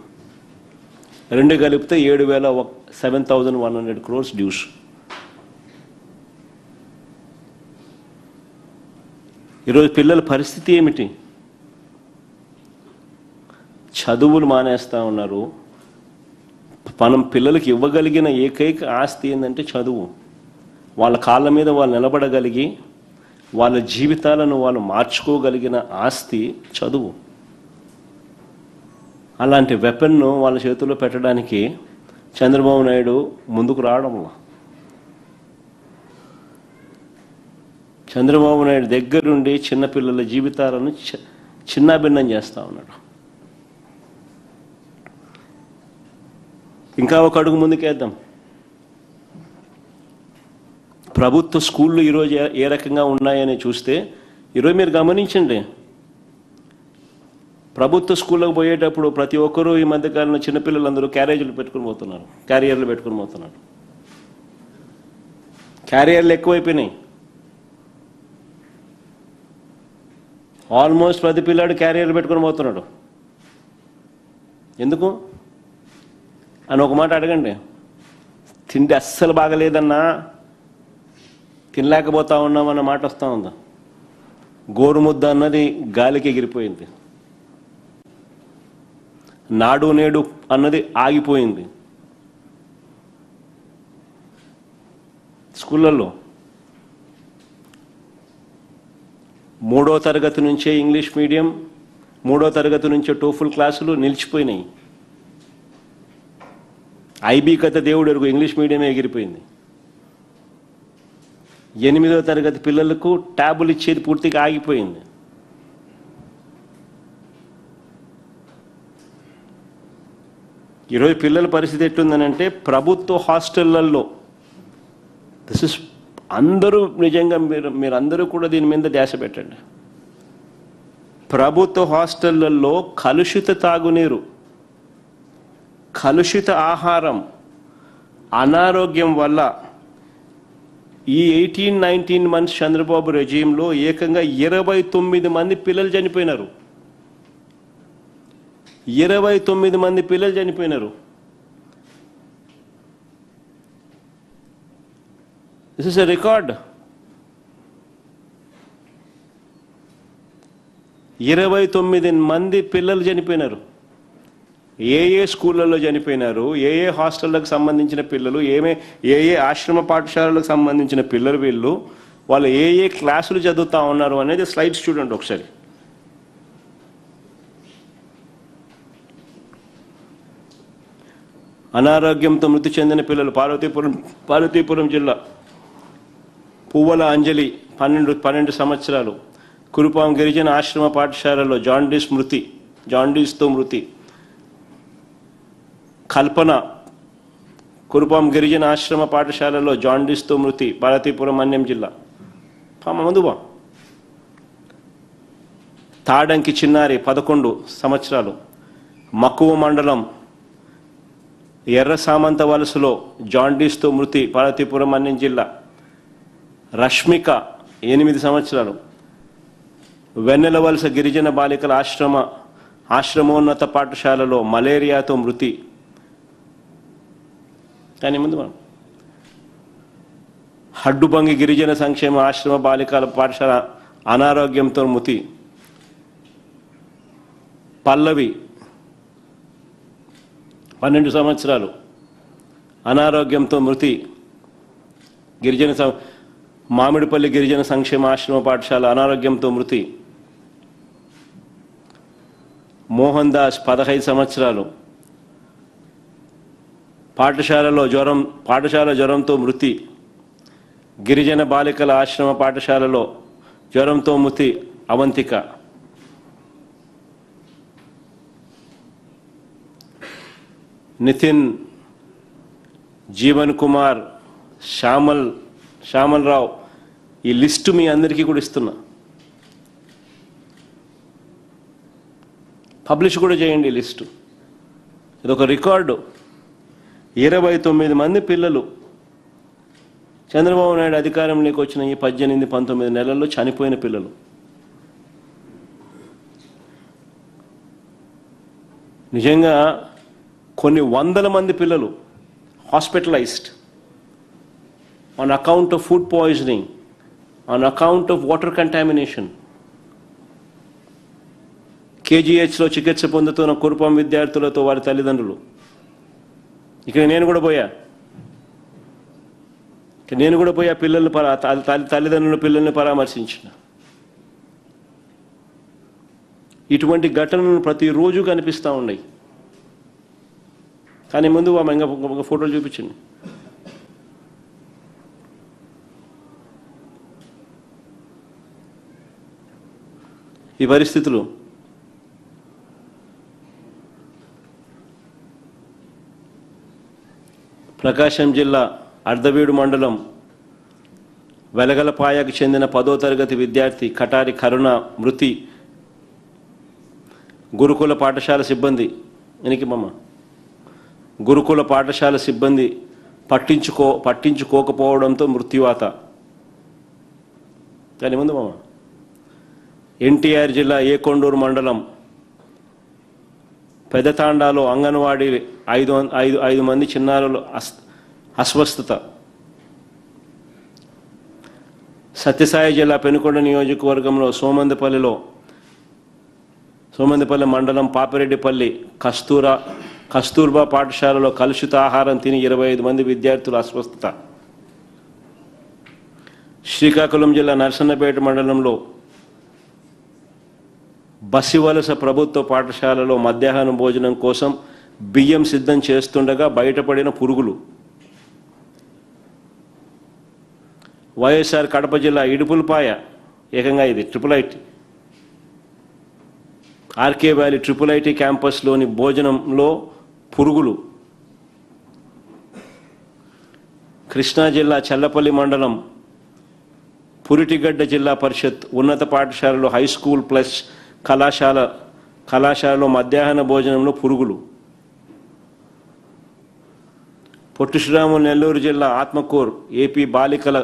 రెండు కలిపితే 7,100 crores డ్యూస్. ఈరోజు పిల్లల పరిస్థితి ఏమిటి? చదువులు మానేస్తూ ఉన్నారు. మనం పిల్లలకి ఇవ్వగలిగిన ఏకైక ఆస్తి ఏంటంటే చదువు. వాళ్ళ కాళ్ళ మీద వాళ్ళు నిలబడగలిగి వాళ్ళ జీవితాలను వాళ్ళు మార్చుకోగలిగిన ఆస్తి చదువు. అలాంటి వెపన్ను వాళ్ళ చేతుల్లో పెట్టడానికి చంద్రబాబు నాయుడు ముందుకు రావడంలో, చంద్రబాబు నాయుడు దగ్గరుండి చిన్నపిల్లల జీవితాలను చిన్నాభిన్నం చేస్తూ ఉన్నాడు. ఇంకా ఒక అడుగు ముందుకేద్దాం. ప్రభుత్వ స్కూళ్ళు ఈరోజు ఏ రకంగా ఉన్నాయని చూస్తే, ఈరోజు మీరు గమనించండి, ప్రభుత్వ స్కూళ్ళకు పోయేటప్పుడు ప్రతి ఒక్కరూ ఈ మధ్యకాలంలో చిన్నపిల్లలందరూ క్యారియర్లు పెట్టుకుని పోతున్నారు. క్యారియర్లు ఎక్కువైపోయినాయి. ఆల్మోస్ట్ ప్రతి పిల్లాడు క్యారియర్లు పెట్టుకుని పోతున్నాడు. ఎందుకు అని ఒక మాట అడగండి. తిండి అస్సలు బాగలేదన్నా, తినలేకపోతా ఉన్నామన్న మాట వస్తూ ఉందా? గోరుముద్ద అన్నది గాలికి ఎగిరిపోయింది. నాడు నేడు అన్నది ఆగిపోయింది. స్కూళ్ళల్లో 3వ తరగతి నుంచే ఇంగ్లీష్ మీడియం, 3వ తరగతి నుంచే టోఫుల్ క్లాసులు నిలిచిపోయినాయి. ఐబీ కథ దేవుడు ఎరుగు, ఇంగ్లీష్ మీడియమే ఎగిరిపోయింది. 8వ తరగతి పిల్లలకు ట్యాబులు ఇచ్చేది పూర్తిగా ఆగిపోయింది. ఈరోజు పిల్లల పరిస్థితి ఎట్లుందనంటే, ప్రభుత్వ హాస్టళ్లలో దిస్ ఇస్ అందరూ నిజంగా మీరందరూ కూడా దీని మీద ధ్యాస పెట్టండి. ప్రభుత్వ హాస్టళ్లలో కలుషిత తాగునీరు, కలుషిత ఆహారం, అనారోగ్యం వల్ల ఈ 18-19 మంత్స్ చంద్రబాబు రెజీమ్లో ఏకంగా 29 మంది పిల్లలు చనిపోయినారు. 29 మంది పిల్లలు చనిపోయినారు. This is a record. 29 మంది పిల్లలు చనిపోయినారు. ఏ స్కూళ్ళల్లో చనిపోయినారు, ఏ హాస్టళ్ళకు సంబంధించిన పిల్లలు, ఏ ఆశ్రమ పాఠశాలలకు సంబంధించిన పిల్లలు, వాళ్ళు ఏ క్లాసులు చదువుతూ ఉన్నారు అనేది స్లైడ్స్ చూడండి ఒకసారి. అనారోగ్యంతో మృతి చెందిన పిల్లలు పార్వతీపురం జిల్లా పువ్వల అంజలి 12 సంవత్సరాలు, కురుపాం గిరిజన ఆశ్రమ పాఠశాలలో జాండీస్తో మృతి. కల్పన కురుపాం గిరిజన ఆశ్రమ పాఠశాలలో జాండీస్తో మృతి, పార్వతీపురం మన్యం జిల్లా. మందుబా తాడంకి చిన్నారి 11 సంవత్సరాలు, మక్కువ మండలం ఎర్ర సామంత వలసలో జాండీస్తో మృతి, పార్వతీపురం మన్యం జిల్లా. రష్మిక 8 సంవత్సరాలు, వెన్నెల వలస గిరిజన బాలికల ఆశ్రమోన్నత పాఠశాలలో మలేరియాతో మృతి. కానీ ముందు మనం హడ్డుబంగి గిరిజన సంక్షేమ ఆశ్రమ బాలికల పాఠశాల అనారోగ్యంతో మృతి. పల్లవి 12 సంవత్సరాలు, అనారోగ్యంతో మృతి. మామిడిపల్లి గిరిజన సంక్షేమ ఆశ్రమ పాఠశాల అనారోగ్యంతో మృతి. మోహన్ దాస్ 15 సంవత్సరాలు, పాఠశాల జ్వరంతో మృతి. గిరిజన బాలికల ఆశ్రమ పాఠశాలలో జ్వరంతో మృతి అవంతిక. నితిన్, జీవన్ కుమార్, శ్యామల్ రావు, ఈ లిస్టు మీ అందరికీ కూడా ఇస్తున్నా, పబ్లిష్ కూడా చేయండి ఈ లిస్టు. ఇదొక రికార్డు. 29 మంది పిల్లలు చంద్రబాబు నాయుడు అధికారంలోకి వచ్చిన ఈ 18-19 నెలల్లో చనిపోయిన పిల్లలు. నిజంగా కొన్ని వందల మంది పిల్లలు hospitalised on account of food poisoning, on account of water contamination. కేజీహెచ్లో చికిత్స పొందుతున్న కురుపాం విద్యార్థులతో వారి తల్లిదండ్రులు. ఇక్కడ నేను కూడా పోయా పిల్లల్ని తల్లిదండ్రులను పిల్లల్ని పరామర్శించిన. ఇటువంటి ఘటనలు ప్రతిరోజు కనిపిస్తూ ఉన్నాయి. కానీ ముందు ఇంకా ఫోటోలు చూపించండి. ఈ పరిస్థితులు ప్రకాశం జిల్లా అర్ధవీడు మండలం వెలగలపాయకు చెందిన 10వ తరగతి విద్యార్థి కటారి కరుణ మృతి. గురుకుల పాఠశాల సిబ్బంది పట్టించుకోకపోవడంతో మృత్యువాత. దాని ముందు ఎన్టీఆర్ జిల్లా ఏకొండూరు మండలం పెదతాండాలో అంగన్వాడీ 5 మంది చిన్నారులు అస్వస్థత. సత్యసాయి జిల్లా పెనుకొండ నియోజకవర్గంలో సోమందిపల్లి మండలం పాపిరెడ్డిపల్లి కస్తూర్బా పాఠశాలలో కలుషిత ఆహారం తిని 25 మంది విద్యార్థులు అస్వస్థత. శ్రీకాకుళం జిల్లా నర్సన్నపేట మండలంలో బసివలస ప్రభుత్వ పాఠశాలలో మధ్యాహ్నం భోజనం కోసం బియ్యం సిద్ధం చేస్తుండగా బయటపడిన పురుగులు. వైఎస్ఆర్ కడప జిల్లా ఇడుపులపాయ ఏకంగా ఇది IIIT ఆర్కే వ్యాలీ IIIT క్యాంపస్లోని భోజనంలో పురుగులు. కృష్ణా జిల్లా చల్లపల్లి మండలం పురిటిగడ్డ జిల్లా పరిషత్ ఉన్నత పాఠశాలలో హై స్కూల్ ప్లస్ కళాశాలలో మధ్యాహ్న భోజనంలో పురుగులు. పొట్టి శ్రీరాములు నెల్లూరు జిల్లా ఆత్మకూరు ఏపీ బాలికల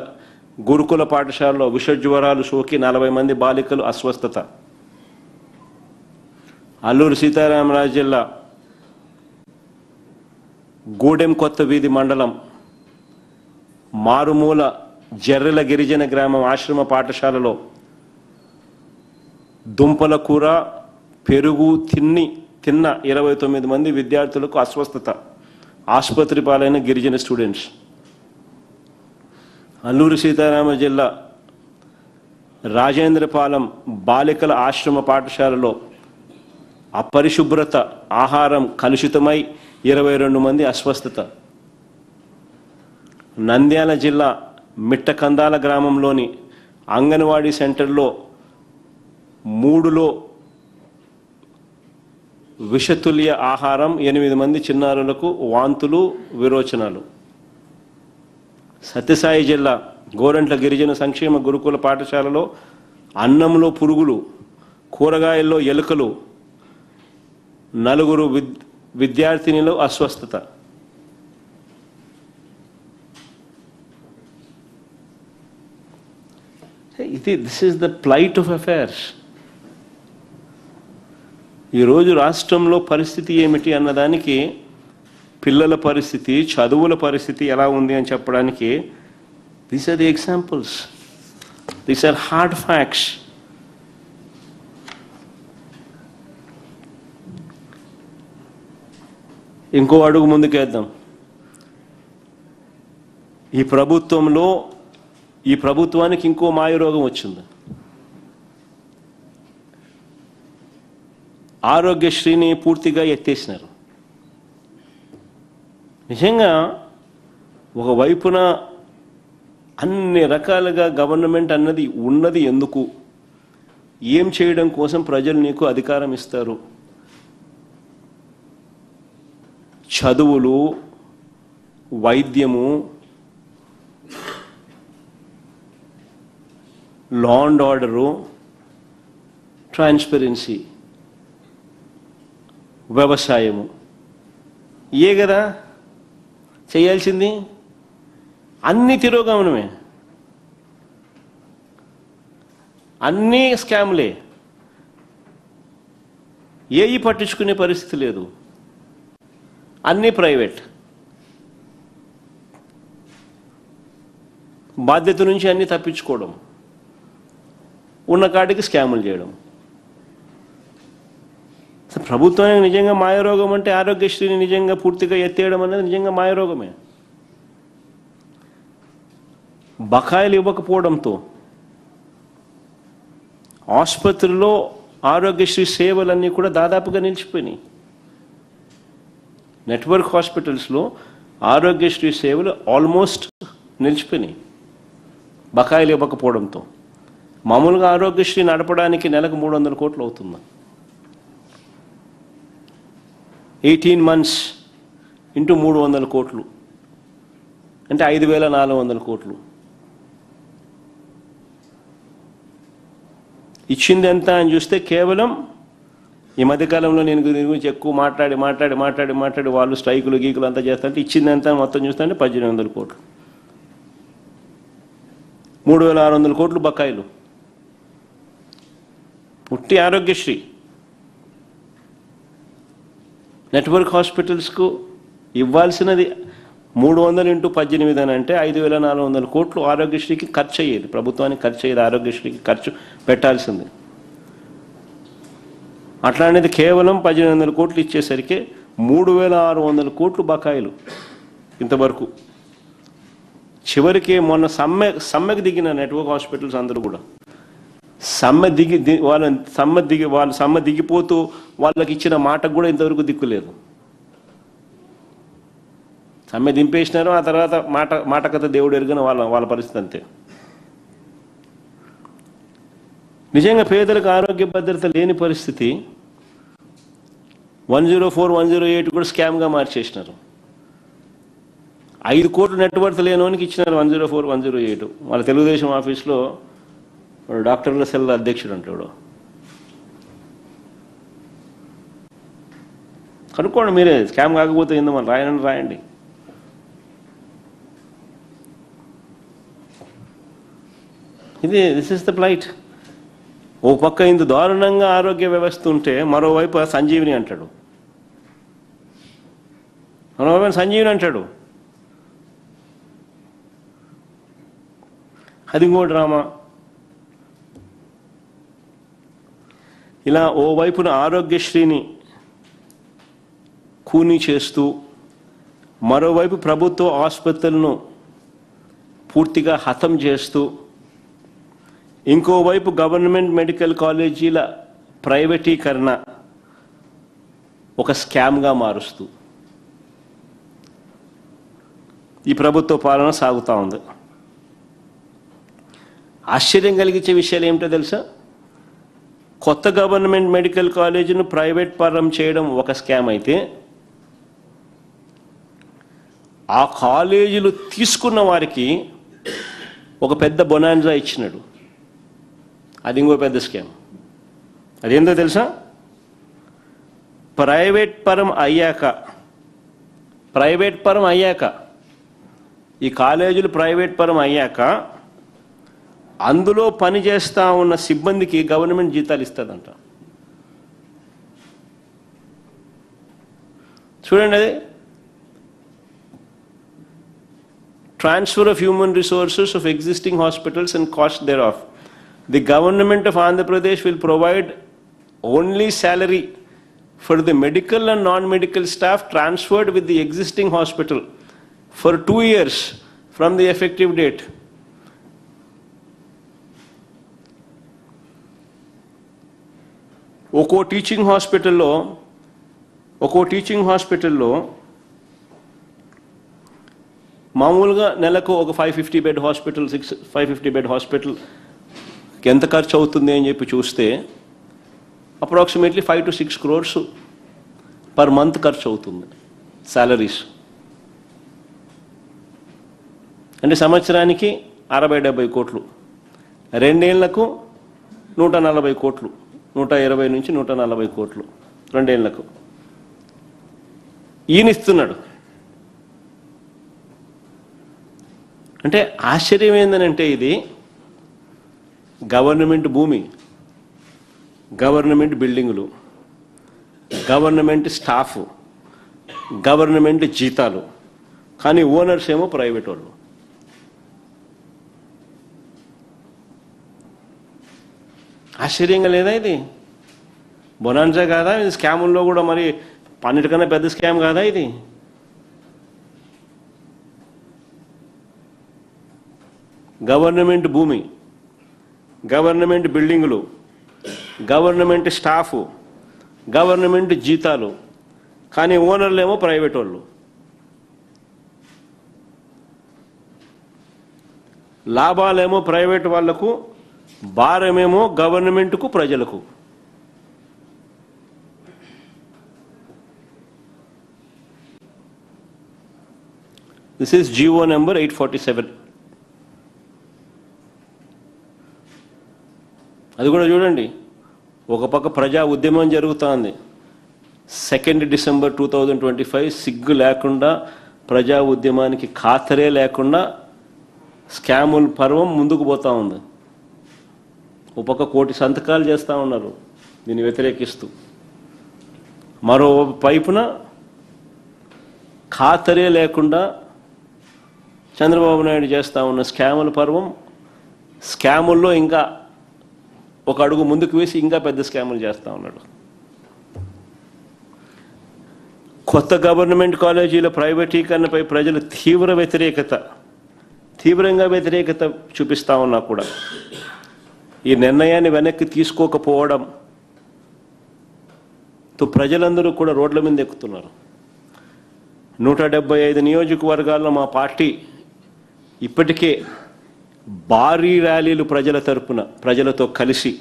గురుకుల పాఠశాలలో విషజ్వరాలు సోకి 40 మంది బాలికలు అస్వస్థత. అల్లూరు సీతారామరాజు జిల్లా గూడెం కొత్త వీధి మండలం మారుమూల జర్రెల గిరిజన గ్రామం ఆశ్రమ పాఠశాలలో దుంపల కూర పెరుగు తిన్న 29 మంది విద్యార్థులకు అస్వస్థత, ఆసుపత్రి పాలైన గిరిజన స్టూడెంట్స్. అల్లూరు సీతారామ జిల్లా రాజేంద్రపాలెం బాలికల ఆశ్రమ పాఠశాలలో అపరిశుభ్రత, ఆహారం కలుషితమై 22 మంది అస్వస్థత. నంద్యాల జిల్లా మిట్టకందాల గ్రామంలోని అంగన్వాడీ సెంటర్లో 3లో విషతుల్య ఆహారం, 8 మంది చిన్నారులకు వాంతులు విరోచనాలు. సత్యసాయి జిల్లా గోరంట్ల గిరిజన సంక్షేమ గురుకుల పాఠశాలలో అన్నంలో పురుగులు, కూరగాయల్లో ఎలుకలు, 4 విద్యార్థినిలో అస్వస్థత. This is the plight of affairs. ఈరోజు రాష్ట్రంలో పరిస్థితి ఏమిటి అన్నదానికి, పిల్లల పరిస్థితి, చదువుల పరిస్థితి ఎలా ఉంది అని చెప్పడానికి these are the examples, these are hard facts. ఇంకో అడుగు ముందుకేద్దాం. ఈ ప్రభుత్వానికి ఇంకో మాయరోగం వచ్చింది. ఆరోగ్యశ్రీని పూర్తిగా ఎత్తేసినారు. నిజంగా ఒకవైపున అన్ని రకాలుగా గవర్నమెంట్ అన్నది ఉన్నది ఎందుకు, ఏం చేయడం కోసం ప్రజలు నీకు అధికారం ఇస్తారు? చదువులు, వైద్యము, లా అండ్ ఆర్డరు, ట్రాన్స్పరెన్సీ, వ్యవసాయము, ఏ కదా చేయాల్సింది? అన్ని తిరోగమనమే, అన్నీ స్కామ్లే, ఏవి పట్టించుకునే పరిస్థితి లేదు, అన్నీ ప్రైవేట్. బాధ్యత నుంచి అన్నీ తప్పించుకోవడం, ఉన్న కాడికి స్కాములు చేయడం. ప్రభుత్వానికి నిజంగా మాయరోగం అంటే ఆరోగ్యశ్రీని నిజంగా పూర్తిగా ఎత్తేయడం అనేది నిజంగా మాయరోగమే. బకాయిలు ఇవ్వకపోవడంతో ఆసుపత్రిలో ఆరోగ్యశ్రీ సేవలన్నీ కూడా దాదాపుగా నిలిచిపోయినాయి. నెట్వర్క్ హాస్పిటల్స్లో ఆరోగ్యశ్రీ సేవలు ఆల్మోస్ట్ నిలిచిపోయినాయి బకాయిలు ఇవ్వకపోవడంతో. మామూలుగా ఆరోగ్యశ్రీ నడపడానికి నెలకు 300 కోట్లు అవుతుంది. 18 months ఇంటూ 300 కోట్లు అంటే 5,400 కోట్లు. ఇచ్చింది ఎంత అని చూస్తే కేవలం ఈ మధ్యకాలంలో నేను దీని గురించి ఎక్కువ మాట్లాడి వాళ్ళు స్ట్రైకులు గీకులు అంతా చేస్తారంటే ఇచ్చింది ఎంత మొత్తం చూస్తుంటే 1,800 కోట్లు. 3,600 కోట్లు బకాయిలు. పుట్టి ఆరోగ్యశ్రీ నెట్వర్క్ హాస్పిటల్స్కు ఇవ్వాల్సినది 300 ఇంటూ 18 అని అంటే 5,400 కోట్లు ఆరోగ్యశ్రీకి ఖర్చు అయ్యేది, ప్రభుత్వానికి ఖర్చు అయ్యేది, ఆరోగ్యశ్రీకి ఖర్చు పెట్టాల్సింది. అట్లాంటిది కేవలం 1,800 కోట్లు ఇచ్చేసరికి 3,600 కోట్లు బకాయిలు ఇంతవరకు. చివరికి మొన్న సమ్మెకు దిగిన నెట్వర్క్ హాస్పిటల్స్ అందరూ కూడా సమ్మె దిగిపోతూ వాళ్ళకి ఇచ్చిన మాటకు కూడా ఇంతవరకు దిక్కులేదు. సమ్మె దింపేసినారు, ఆ తర్వాత మాట కథ దేవుడు ఎరుగని వాళ్ళ పరిస్థితి అంతే. నిజంగా పేదలకు ఆరోగ్య భద్రత లేని పరిస్థితి. 104, 108 కూడా స్కామ్గా మార్చేసినారు. 5 కోట్లు నెట్వర్త్ లేనోనికి ఇచ్చినారు 104, 108. వాళ్ళ తెలుగుదేశం ఆఫీస్లో డాక్టర్ల సెల్ అధ్యక్షుడు అంటాడు. కనుక్కోండి మీరే, స్కామ్ కాకపోతే ఏందో మనం రాయండి. This is the plight. ఓ పక్క ఇంత దారుణంగా ఆరోగ్య వ్యవస్థ ఉంటే మరోవైపు సంజీవిని అంటాడు, అది ఇంకో డ్రామా. ఇలా ఓవైపున ఆరోగ్యశ్రీని కూనీ చేస్తూ మరోవైపు ప్రభుత్వ ఆసుపత్రులను పూర్తిగా హతం చేస్తూ ఇంకోవైపు గవర్నమెంట్ మెడికల్ కాలేజీల ప్రైవేటీకరణ ఒక స్కామ్గా మారుస్తూ ఈ ప్రభుత్వ పాలన సాగుతూ ఉంది. ఆశ్చర్యం కలిగించే విషయాలు ఏమిటో తెలుసా? కొత్త గవర్నమెంట్ మెడికల్ కాలేజీను ప్రైవేట్ పరం చేయడం ఒక స్కామ్ అయితే, ఆ కాలేజీలు తీసుకున్న వారికి ఒక పెద్ద బొనాన్జా ఇచ్చినాడు, అది ఇంకో పెద్ద స్కామ్. అదేందో తెలుసా? ప్రైవేట్ పరం అయ్యాక ఈ కాలేజీలు ప్రైవేట్ పరం అయ్యాక అందులో పనిచేస్తూ ఉన్న సిబ్బందికి గవర్నమెంట్ జీతాలు ఇస్తుందంట. చూడండి, అది transfer of human resources of existing hospitals and cost thereof. The government of Andhra Pradesh will provide only salary for the medical and non-medical staff transferred with the existing hospital for 2 years from the effective date. ఒక్కో teaching హాస్పిటల్లో మామూలుగా నెలకు ఒక 550 bed hospital 550 bed hospital ఎంత ఖర్చు అవుతుంది అని చెప్పి చూస్తే approximately 5 to 6 crores per month ఖర్చు అవుతుంది శాలరీస్. అంటే సంవత్సరానికి 60-70 కోట్లు, 2 ఏళ్లకు 140 కోట్లు, 120 నుంచి 140 కోట్లు 2 ఏళ్లకు ఈయనిస్తున్నాడు. అంటే ఆశ్చర్యం ఏందనంటే, ఇది గవర్నమెంట్ భూమి, గవర్నమెంట్ బిల్డింగులు, గవర్నమెంట్ స్టాఫ్, గవర్నమెంట్ జీతాలు, కానీ ఓనర్స్ ఏమో ప్రైవేట్ వాళ్ళు. ఆశ్చర్యంగా లేదా? ఇది బొనాన్జా కాదా? ఇది స్కాముల్లో కూడా మరి అన్నిటికన్నా పెద్ద స్కామ్ కాదా ఇది? గవర్నమెంట్ భూమి, గవర్నమెంట్ బిల్డింగులు, గవర్నమెంట్ స్టాఫ్, గవర్నమెంట్ జీతాలు, కానీ ఓనర్లు ఏమో ప్రైవేట్ వాళ్ళు. లాభాలేమో ప్రైవేట్ వాళ్లకు, భారమేమో గవర్నమెంట్కు, ప్రజలకు. This is GO number 847. అది కూడా చూడండి, ఒక పక్క ప్రజా ఉద్యమం జరుగుతోంది. 2 December 2025 సిగ్గు లేకుండా, ప్రజా ఉద్యమానికి ఖాతరే లేకుండా స్కాముల పర్వం ముందుకు పోతూ ఉంది. ఒక పక్క 1 కోటి సంతకాలు చేస్తూ ఉన్నారు దీన్ని వ్యతిరేకిస్తూ, మరో వైపున ఖాతరే లేకుండా చంద్రబాబు నాయుడు చేస్తూ ఉన్న స్కాముల పర్వం, స్కాముల్లో ఇంకా ఒక అడుగు ముందుకు వేసి ఇంకా పెద్ద స్కాములు చేస్తూ ఉన్నాడు. కొత్త గవర్నమెంట్ కాలేజీల ప్రైవేటీకరణపై ప్రజలు తీవ్రంగా వ్యతిరేకత చూపిస్తూ ఉన్నా కూడా ఈ నిర్ణయాన్ని వెనక్కి తీసుకోకపోవడంతో ప్రజలందరూ కూడా రోడ్ల మీద ఎక్కుతున్నారు. 175 నియోజకవర్గాల్లో మా పార్టీ ఇప్పటికే భారీ ర్యాలీలు ప్రజల తరపున, ప్రజలతో కలిసి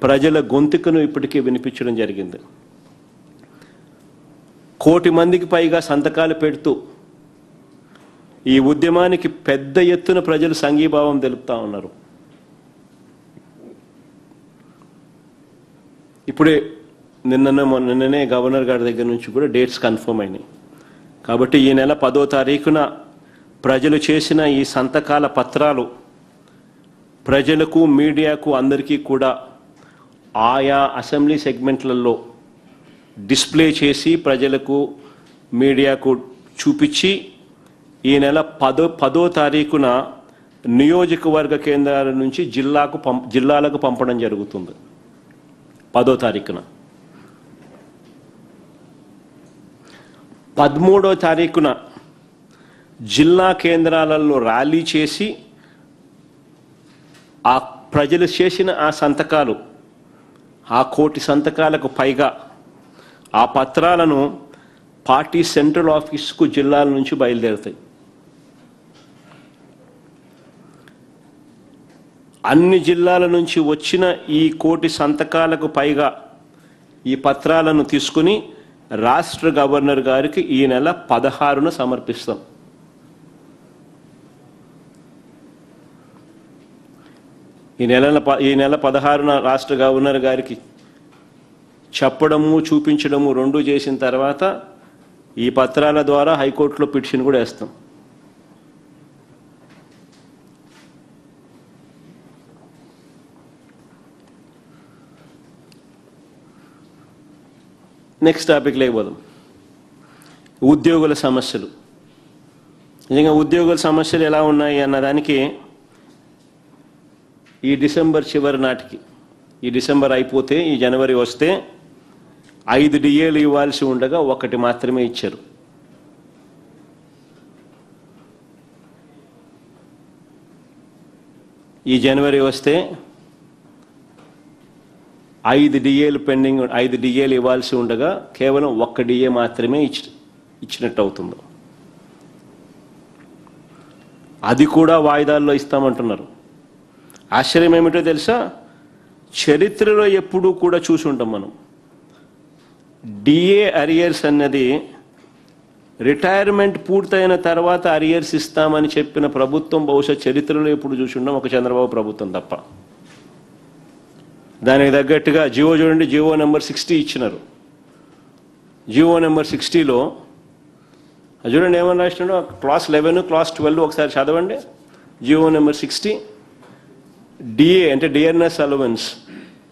ప్రజల గొంతుకను ఇప్పటికే వినిపించడం జరిగింది. 1 కోటి మందికి పైగా సంతకాలు పెడుతూ ఈ ఉద్యమానికి పెద్ద ఎత్తున ప్రజలు సంఘీభావం తెలుపుతా ఉన్నారు. ఇప్పుడే నిన్ననే గవర్నర్ గారి దగ్గర నుంచి కూడా డేట్స్ కన్ఫర్మ్ అయినాయి. కాబట్టి ఈ నెల 10వ తారీఖున ప్రజలు చేసిన ఈ సంతకాల పత్రాలు ప్రజలకు, మీడియాకు, అందరికీ కూడా ఆయా అసెంబ్లీ సెగ్మెంట్లలో డిస్ప్లే చేసి ప్రజలకు, మీడియాకు చూపించి ఈ నెల 10వ తారీఖున నియోజకవర్గ కేంద్రాల నుంచి జిల్లాలకు పంపడం జరుగుతుంది. 10వ తారీఖున 13వ తారీఖున జిల్లా కేంద్రాలలో ర్యాలీ చేసి ఆ ప్రజలు చేసిన ఆ సంతకాలు, ఆ 1 కోటి సంతకాలకు పైగా ఆ పత్రాలను పార్టీ సెంట్రల్ ఆఫీస్కు జిల్లాల నుంచి బయలుదేరుతాయి. అన్ని జిల్లాల నుంచి వచ్చిన ఈ 1 కోటి సంతకాలకు పైగా ఈ పత్రాలను తీసుకుని రాష్ట్ర గవర్నర్ గారికి ఈ నెల 16న సమర్పిస్తాం. ఈ నెల 16న రాష్ట్ర గవర్నర్ గారికి చెప్పడము, చూపించడము రెండూ చేసిన తర్వాత ఈ పత్రాల ద్వారా హైకోర్టులో పిటిషన్ కూడా వేస్తాం. నెక్స్ట్ టాపిక్ లేకపోదాం. ఉద్యోగుల సమస్యలు. నిజంగా ఉద్యోగుల సమస్యలు ఎలా ఉన్నాయి అన్నదానికి ఈ డిసెంబర్ చివరి నాటికి, ఈ డిసెంబర్ అయిపోతే ఈ జనవరి వస్తే 5 డిఏలు ఇవ్వాల్సి ఉండగా 1 మాత్రమే ఇచ్చారు. ఈ జనవరి వస్తే 5 డిఏలు పెండింగ్, 5 డిఏలు ఇవ్వాల్సి ఉండగా కేవలం 1 డిఏ మాత్రమే ఇచ్చినట్టు అవుతుంది. అది కూడా వాయిదాల్లో ఇస్తామంటున్నారు. ఆశ్చర్యం ఏమిటో తెలుసా? చరిత్రలో ఎప్పుడూ కూడా చూసి ఉంటాం మనం, డిఏ అరియర్స్ అన్నది రిటైర్మెంట్ పూర్తయిన తర్వాత అరియర్స్ ఇస్తామని చెప్పిన ప్రభుత్వం బహుశా చరిత్రలో ఎప్పుడు చూసి ఉంటాం, ఒక చంద్రబాబు ప్రభుత్వం తప్ప. దానికి తగ్గట్టుగా జియో చూడండి, జియో నెంబర్ 60 ఇచ్చినారు. జియో నెంబర్ 60లో చూడండి ఏమని రాసినాడు, క్లాస్ 11, క్లాస్ 12 ఒకసారి చదవండి. జియో నెంబర్ 60, డిఏ అంటే dearness allowance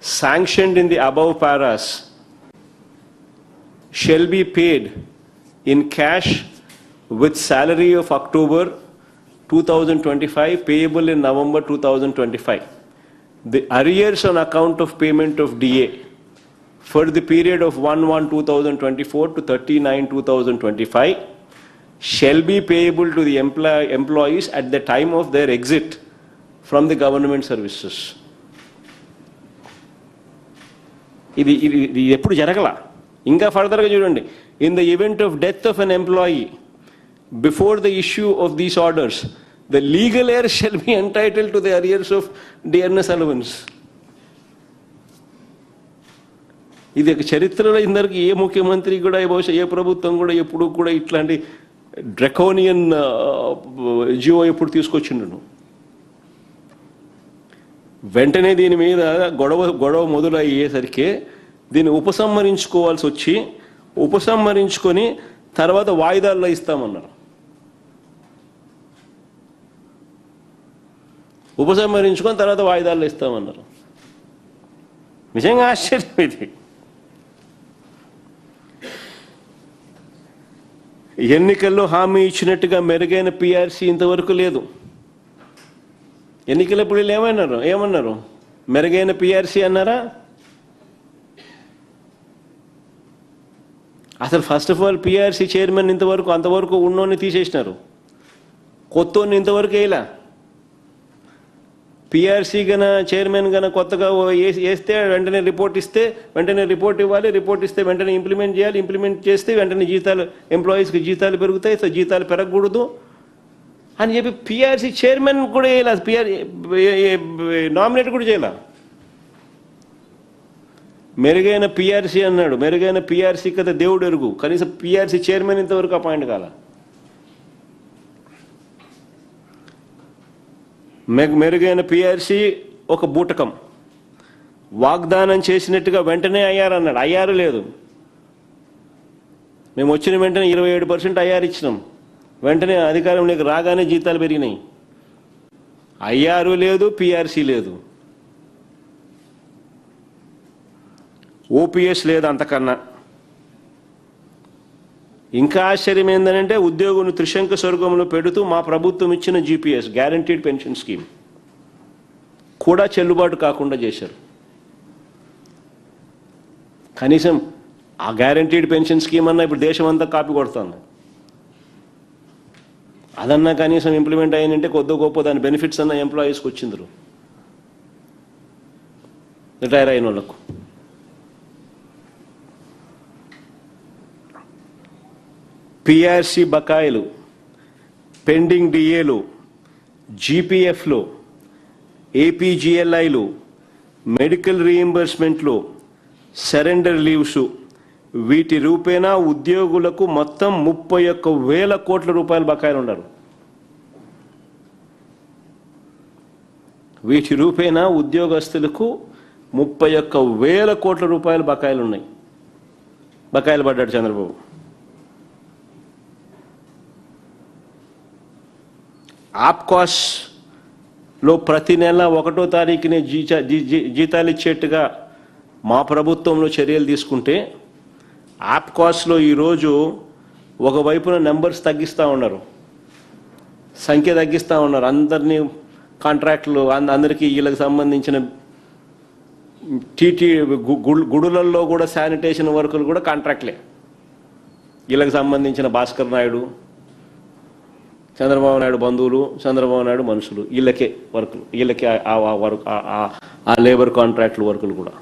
sanctioned in the above paras shall be paid in cash with salary of October 2025 payable in November 2025. The arrears on account of payment of DA for the period of 1/1/2024 to 30/9/2025 shall be payable to the employees at the time of their exit from the government services. ఇది ఎప్పుడు జరగల. ఇంకా ఫర్దర్గా చూడండి, in the event of death of N employee before the issue of these orders the legal heir shall be entitled to the arrears of dearness allowance. ఇది చరిత్రలో ఇందరికి ఏ ముఖ్యమంత్రి కూడా, బహుశా ఏ ప్రభుత్వం కూడా ఎప్పుడు కూడా ఇట్లాంటి డ్రకోనియన్ జియో ఎప్పుడు తీసుకొచ్చిండు. వెంటనే దీని మీద గొడవ మొదలయ్యేసరికి దీన్ని ఉపసంహరించుకోవాల్సి వచ్చి, ఉపసంహరించుకొని తర్వాత వాయిదాల్లో ఇస్తామన్నారు. ఉపసంహరించుకొని తర్వాత వాయిదాల్లో ఇస్తామన్నారు. నిజంగా ఆశ్చర్యం ఇది. ఎన్నికల్లో హామీ ఇచ్చినట్టుగా మెరుగైన పిఆర్సీ ఇంతవరకు లేదు. ఎన్నికలప్పుడు ఏమన్నారు? మెరుగైన పిఆర్సీ అన్నారా? అసలు first of all PRC chairman అంతవరకు ఉన్నోని తీసేసినారు, కొత్తోని ఇంతవరకు వేయలా. పిఆర్సీ చైర్మన్ కొత్తగా వేస్తే వెంటనే రిపోర్ట్ ఇస్తే వెంటనే రిపోర్ట్ ఇవ్వాలి, రిపోర్ట్ ఇస్తే వెంటనే ఇంప్లిమెంట్ చేయాలి, ఇంప్లిమెంట్ చేస్తే వెంటనే జీతాలు, ఎంప్లాయీస్కి జీతాలు పెరుగుతాయి, సో జీతాలు పెరగకూడదు అని చెప్పి పిఆర్సీ చైర్మన్ కూడా వేయాలి, నామినేట్ కూడా చేయాల. మెరుగైన పిఆర్సీ అన్నాడు. మెరుగైన పిఆర్సీ కదా దేవుడు ఎరుగు, కనీసం పిఆర్సీ చైర్మన్ ఇంతవరకు అపాయింట్ కాల. మెరుగైన పిఆర్సీ ఒక బూటకం. వాగ్దానం చేసినట్టుగా వెంటనే అయ్యారన్నాడు, అయ్యారు లేదు. మేము వచ్చిన వెంటనే 27% అయ్యారు ఇచ్చినాం, వెంటనే అధికారంలోకి రాగానే జీతాలు పెరిగినాయి. అయ్యారు లేదు, పిఆర్సీ లేదు, ఓపీఎస్ లేదు. అంతకన్నా ఇంకా ఆశ్చర్యం ఏంటంటే ఉద్యోగులను త్రిశంక స్వర్గంలో పెడుతూ మా ప్రభుత్వం ఇచ్చిన జీపీఎస్ గ్యారంటీడ్ పెన్షన్ స్కీమ్ కూడా చెల్లుబాటు కాకుండా చేశారు. కనీసం ఆ గ్యారంటీడ్ పెన్షన్ స్కీమ్ అన్నా ఇప్పుడు దేశం అంతా కాపీ కొడుతుంది. అదన్నా కనీసం ఇంప్లిమెంట్ అయ్యిందంటే కొద్ది గొప్ప దాని బెనిఫిట్స్ అన్న ఎంప్లాయీస్కి వచ్చిందరు, రిటైర్ అయిన వాళ్ళకు. పిఆర్సీ బకాయిలు, పెండింగ్ డిఏలు, జీపీఎఫ్లు, ఏపీజీఎల్ఐలు, మెడికల్ రీయింబర్స్మెంట్లు, సరెండర్ లీవ్స్, వీటి రూపేణా ఉద్యోగులకు మొత్తం 31,000 కోట్ల రూపాయల బకాయిలు ఉన్నారు. వీటి రూపేణా ఉద్యోగస్తులకు 31,000 కోట్ల రూపాయల బకాయిలు ఉన్నాయి. బకాయిలు పడ్డాడు చంద్రబాబు. ఆప్కాస్లో ప్రతి నెల 1వ తారీఖునే జీతాలు ఇచ్చేట్టుగా మా ప్రభుత్వంలో చర్యలు తీసుకుంటే ఆప్కాస్లో ఈరోజు ఒకవైపున నెంబర్స్ తగ్గిస్తూ ఉన్నారు, సంఖ్య తగ్గిస్తూ ఉన్నారు. అందరినీ కాంట్రాక్టులు అందరికీ వీళ్ళకి సంబంధించిన టీటీ గుడులలో కూడా శానిటేషన్ వర్కులు కూడా కాంట్రాక్ట్లే. వీళ్ళకి సంబంధించిన భాస్కర్ నాయుడు, చంద్రబాబు నాయుడు బంధువులు, చంద్రబాబు నాయుడు మనుషులు, వీళ్ళకే వర్కులు, వీళ్ళకే ఆ లేబర్ కాంట్రాక్టుల వర్కులు కూడా.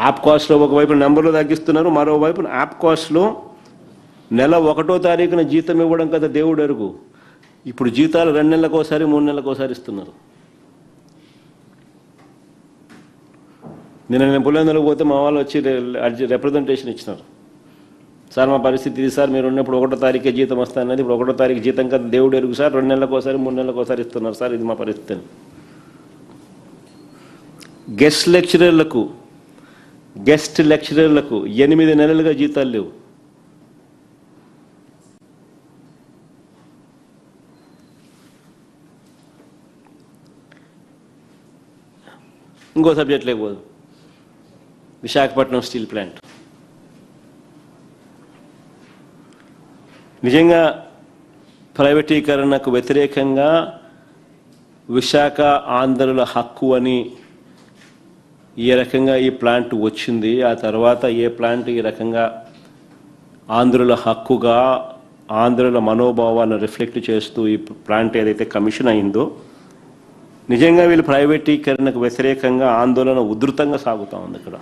ఆప్కాస్లో ఒకవైపు నెంబర్లు తగ్గిస్తున్నారు, మరోవైపు ఆప్కాస్లో నెల 1వ తారీఖున జీతం ఇవ్వడం కదా దేవుడు ఎరుగు. ఇప్పుడు జీతాలు 2 నెలలకోసారి 3 నెలలకోసారి ఇస్తున్నారు. నేను పులివెందులకు పోతే మా వాళ్ళు వచ్చి రిప్రజెంటేషన్ ఇచ్చినారు. సార్ మా పరిస్థితి ఇది సార్, మీరు ఉన్నప్పుడు 1వ తారీఖే జీతం వస్తానన్నది, ఇప్పుడు 1వ తారీఖు జీతం కదా దేవుడు ఎరుగు సార్, 2 నెలలకోసారి 3 నెలలకోసారి ఇస్తున్నారు సార్, ఇది మా పరిస్థితి. గెస్ట్ లెక్చరర్లకు 8 నెలలుగా జీతాలు లేవు. ఇంకో సబ్జెక్ట్ లేకపోదు, విశాఖపట్నం స్టీల్ ప్లాంట్. నిజంగా ప్రైవేటీకరణకు వ్యతిరేకంగా విశాఖ ఆంధ్రుల హక్కు అని ఈ రకంగా ఈ ప్లాంట్ వచ్చింది. ఆ తర్వాత ఏ ప్లాంట్ ఈ రకంగా ఆంధ్రుల హక్కుగా ఆంధ్రుల మనోభావాలను రిఫ్లెక్ట్ చేస్తూ ఈ ప్లాంట్ ఏదైతే కమిషన్ అయిందో, నిజంగా వీళ్ళు ప్రైవేటీకరణకు వ్యతిరేకంగా ఆందోళన ఉధృతంగా సాగుతూ ఉంది ఇక్కడ.